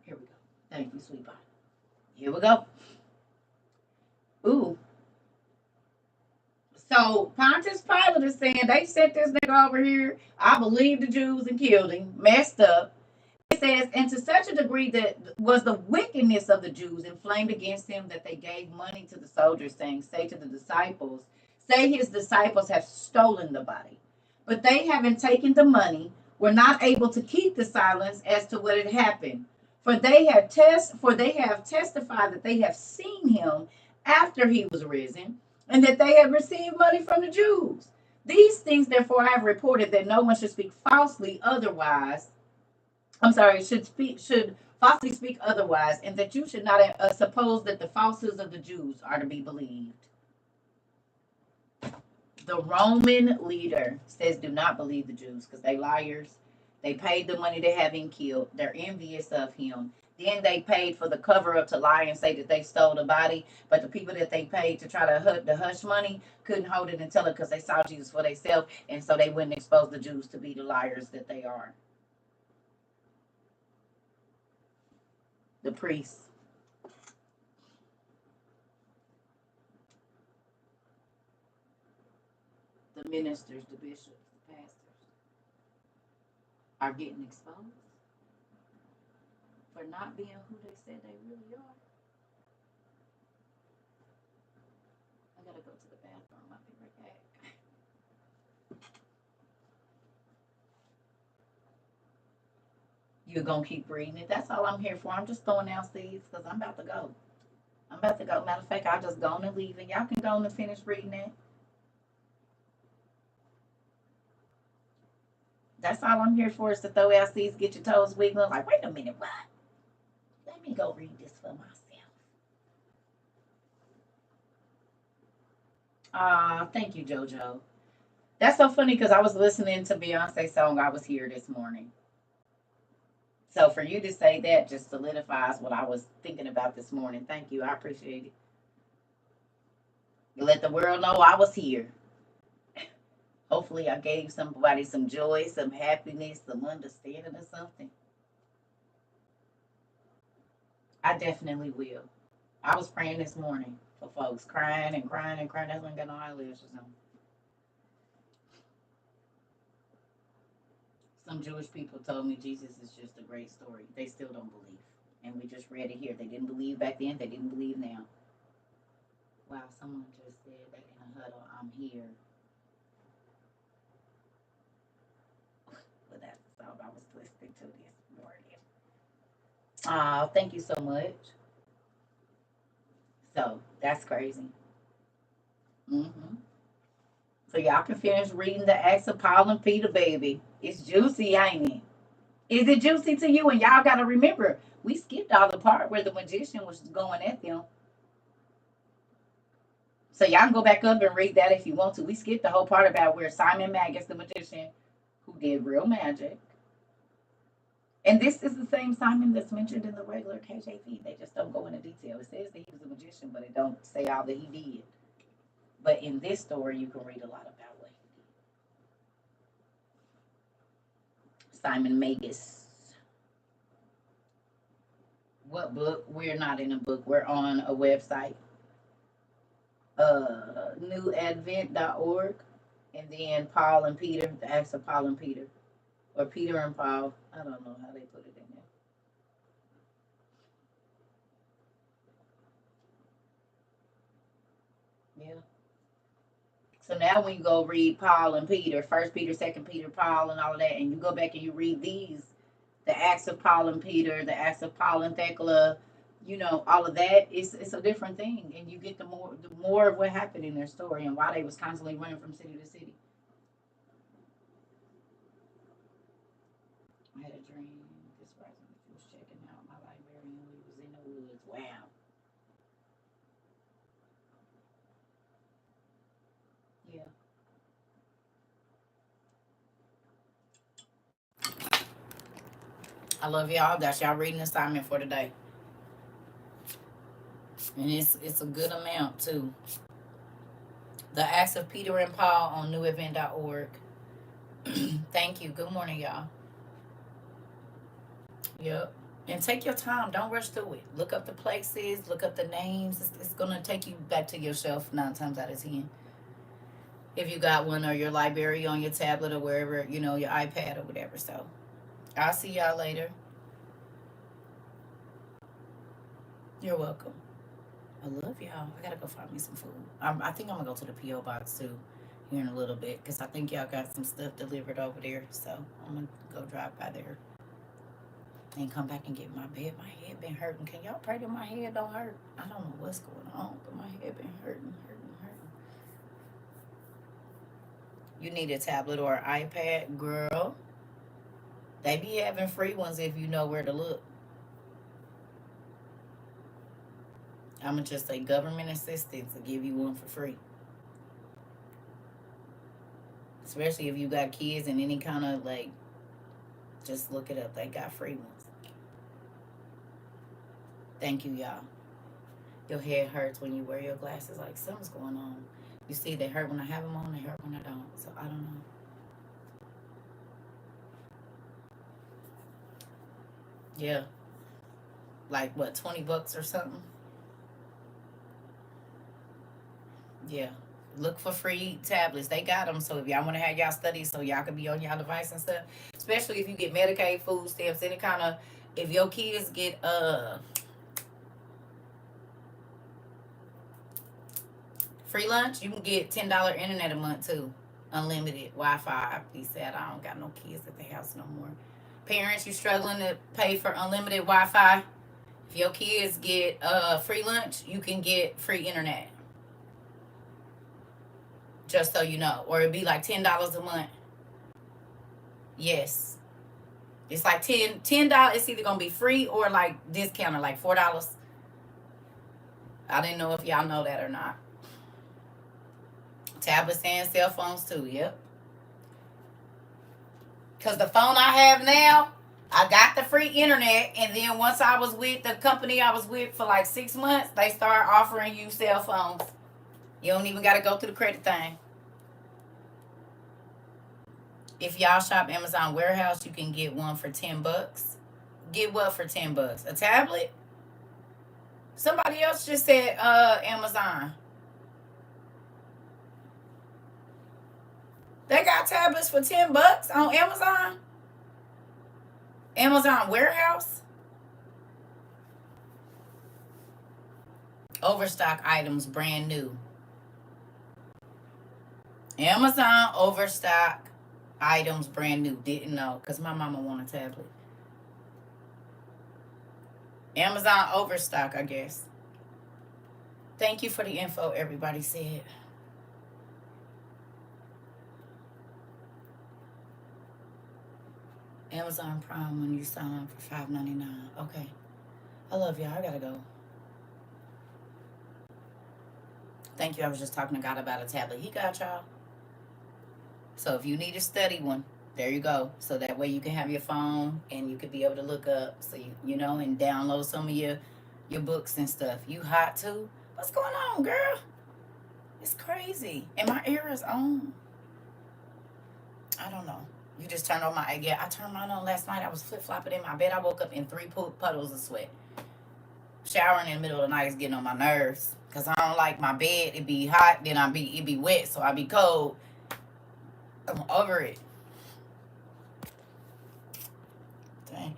S1: Here we go. Thank you, sweet pie. Here we go. Ooh. So Pontius Pilate is saying they sent this nigga over here. I believe the Jews and killed him. Messed up. It says, and to such a degree that was the wickedness of the Jews inflamed against him that they gave money to the soldiers, saying, say to the disciples, say his disciples have stolen the body. But they, having taken the money, were not able to keep the silence as to what had happened. For they have testified that they have seen him after he was risen, and that they have received money from the Jews. These things, therefore, I have reported that no one should speak falsely otherwise. Should falsely speak otherwise, and that you should not suppose that the falsehoods of the Jews are to be believed. The Roman leader says, do not believe the Jews because they liars. They paid the money to have him killed. They're envious of him. Then they paid for the cover up to lie and say that they stole the body. But the people that they paid to try to the hush money couldn't hold it and tell it because they saw Jesus for themselves. And so they wouldn't expose the Jews to be the liars that they are. The priests. The ministers, the bishops, the pastors are getting exposed for not being who they said they really are. I gotta go to the bathroom. I'll be right back. You're going to keep reading it. That's all I'm here for. I'm just throwing out seeds because I'm about to go. I'm about to go. Matter of fact, I'll just go on and leave, and y'all can go on and finish reading it. That's all I'm here for, is to throw out seeds, get your toes wiggling. Like, wait a minute, what? Let me go read this for myself. Thank you, JoJo. That's so funny because I was listening to Beyonce's song I Was Here this morning. So for you to say that just solidifies what I was thinking about this morning. Thank you. I appreciate it. You let the world know I was here. Hopefully I gave somebody some joy, some happiness, some understanding or something. I definitely will. I was praying this morning for folks crying and crying and crying. That's when I got no eyelashes on. Some Jewish people told me Jesus is just a great story. They still don't believe. And we just read it here. They didn't believe back then. They didn't believe now. Wow, someone just said that in a huddle, I'm here. But that's all I was listening to this morning. Thank you so much. So that's crazy. So y'all can finish reading the Acts of Paul and Peter, baby. It's juicy, ain't it? Is it juicy to you? And y'all got to remember, we skipped all the part where the magician was going at them. So y'all can go back up and read that if you want to. We skipped the whole part about where Simon Magus, the magician, who did real magic. And this is the same Simon that's mentioned in the regular KJV. They just don't go into detail. It says that he was a magician, but it don't say all that he did. But in this story, you can read a lot about what he did. Simon Magus. What book? We're not in a book. We're on a website. Newadvent.org. And then Paul and Peter, the Acts of Paul and Peter. Or Peter and Paul. I don't know how they put it in there. Yeah. So now when you go read Paul and Peter, First Peter, Second Peter, Paul, and all of that, and you go back and you read these, the Acts of Paul and Peter, the Acts of Paul and Thecla, all of that, it's a different thing, and you get the more of what happened in their story and why they was constantly running from city to city. I had a dream this rising was checking out my librarian. We was in the woods. Wow. Yeah. I love y'all. That's y'all reading assignment for today. And it's a good amount too. The Acts of Peter and Paul on newevent.org. Thank you. Good morning, y'all. Yep. And take your time. Don't rush through it. Look up the places. Look up the names. It's going to take you back to your shelf 9 times out of 10. If you got one, or your library on your tablet, or wherever, your iPad or whatever. So I'll see y'all later. You're welcome. I love y'all. I got to go find me some food. I think I'm going to go to the P.O. box too here in a little bit, because I think y'all got some stuff delivered over there. So I'm going to go drive by there and come back and get my bed. My head been hurting. Can y'all pray that my head don't hurt? I don't know what's going on, but my head been hurting. You need a tablet or an iPad, girl. They be having free ones if you know where to look. I'm going to just say government assistance to give you one for free. Especially if you got kids and any kind of, just look it up. They got free ones. Thank you, y'all. Your head hurts when you wear your glasses. Like, something's going on. You see, they hurt when I have them on. They hurt when I don't. So, I don't know. Yeah. Like, what, $20 or something? Yeah. Look for free tablets. They got them. So if y'all want to have y'all studies so y'all can be on y'all device and stuff, especially if you get Medicaid, food stamps, any kind of, if your kids get free lunch, you can get $10 internet a month too, unlimited Wi-Fi. He said I don't got no kids at the house no more. Parents, you struggling to pay for unlimited Wi-Fi? If your kids get free lunch, you can get free internet. Just so you know. Or it'd be like $10 a month. Yes. It's like $10. It's either going to be free or like discounted, like $4. I didn't know if y'all know that or not. Tablets and cell phones too, yep. Because the phone I have now, I got the free internet, and then once I was with the company I was with for like 6 months, they start offering you cell phones. You don't even got to go through the credit thing. If y'all shop Amazon Warehouse, you can get one for $10. Get what for $10? A tablet? Somebody else just said Amazon. They got tablets for $10 on Amazon? Amazon Warehouse? Overstock items, brand new. Amazon overstock items, brand new. Didn't know, because my mama want a tablet. Amazon overstock, I guess. Thank you for the info, everybody said. Amazon Prime when you sign up for $5.99. Okay. I love y'all. I gotta go. Thank you. I was just talking to God about a tablet. He got y'all. So if you need a study one, there you go. So that way you can have your phone and you could be able to look up, so you know, and download some of your books and stuff. You hot too? What's going on, girl? It's crazy. And my ear is on. I don't know. You just turned on my, yeah, I turned mine on last night. I was flip-flopping in my bed. I woke up in 3 puddles of sweat. Showering in the middle of the night is getting on my nerves. Because I don't like my bed. It be hot, then it be wet, so I be cold. I'm over it. Dang.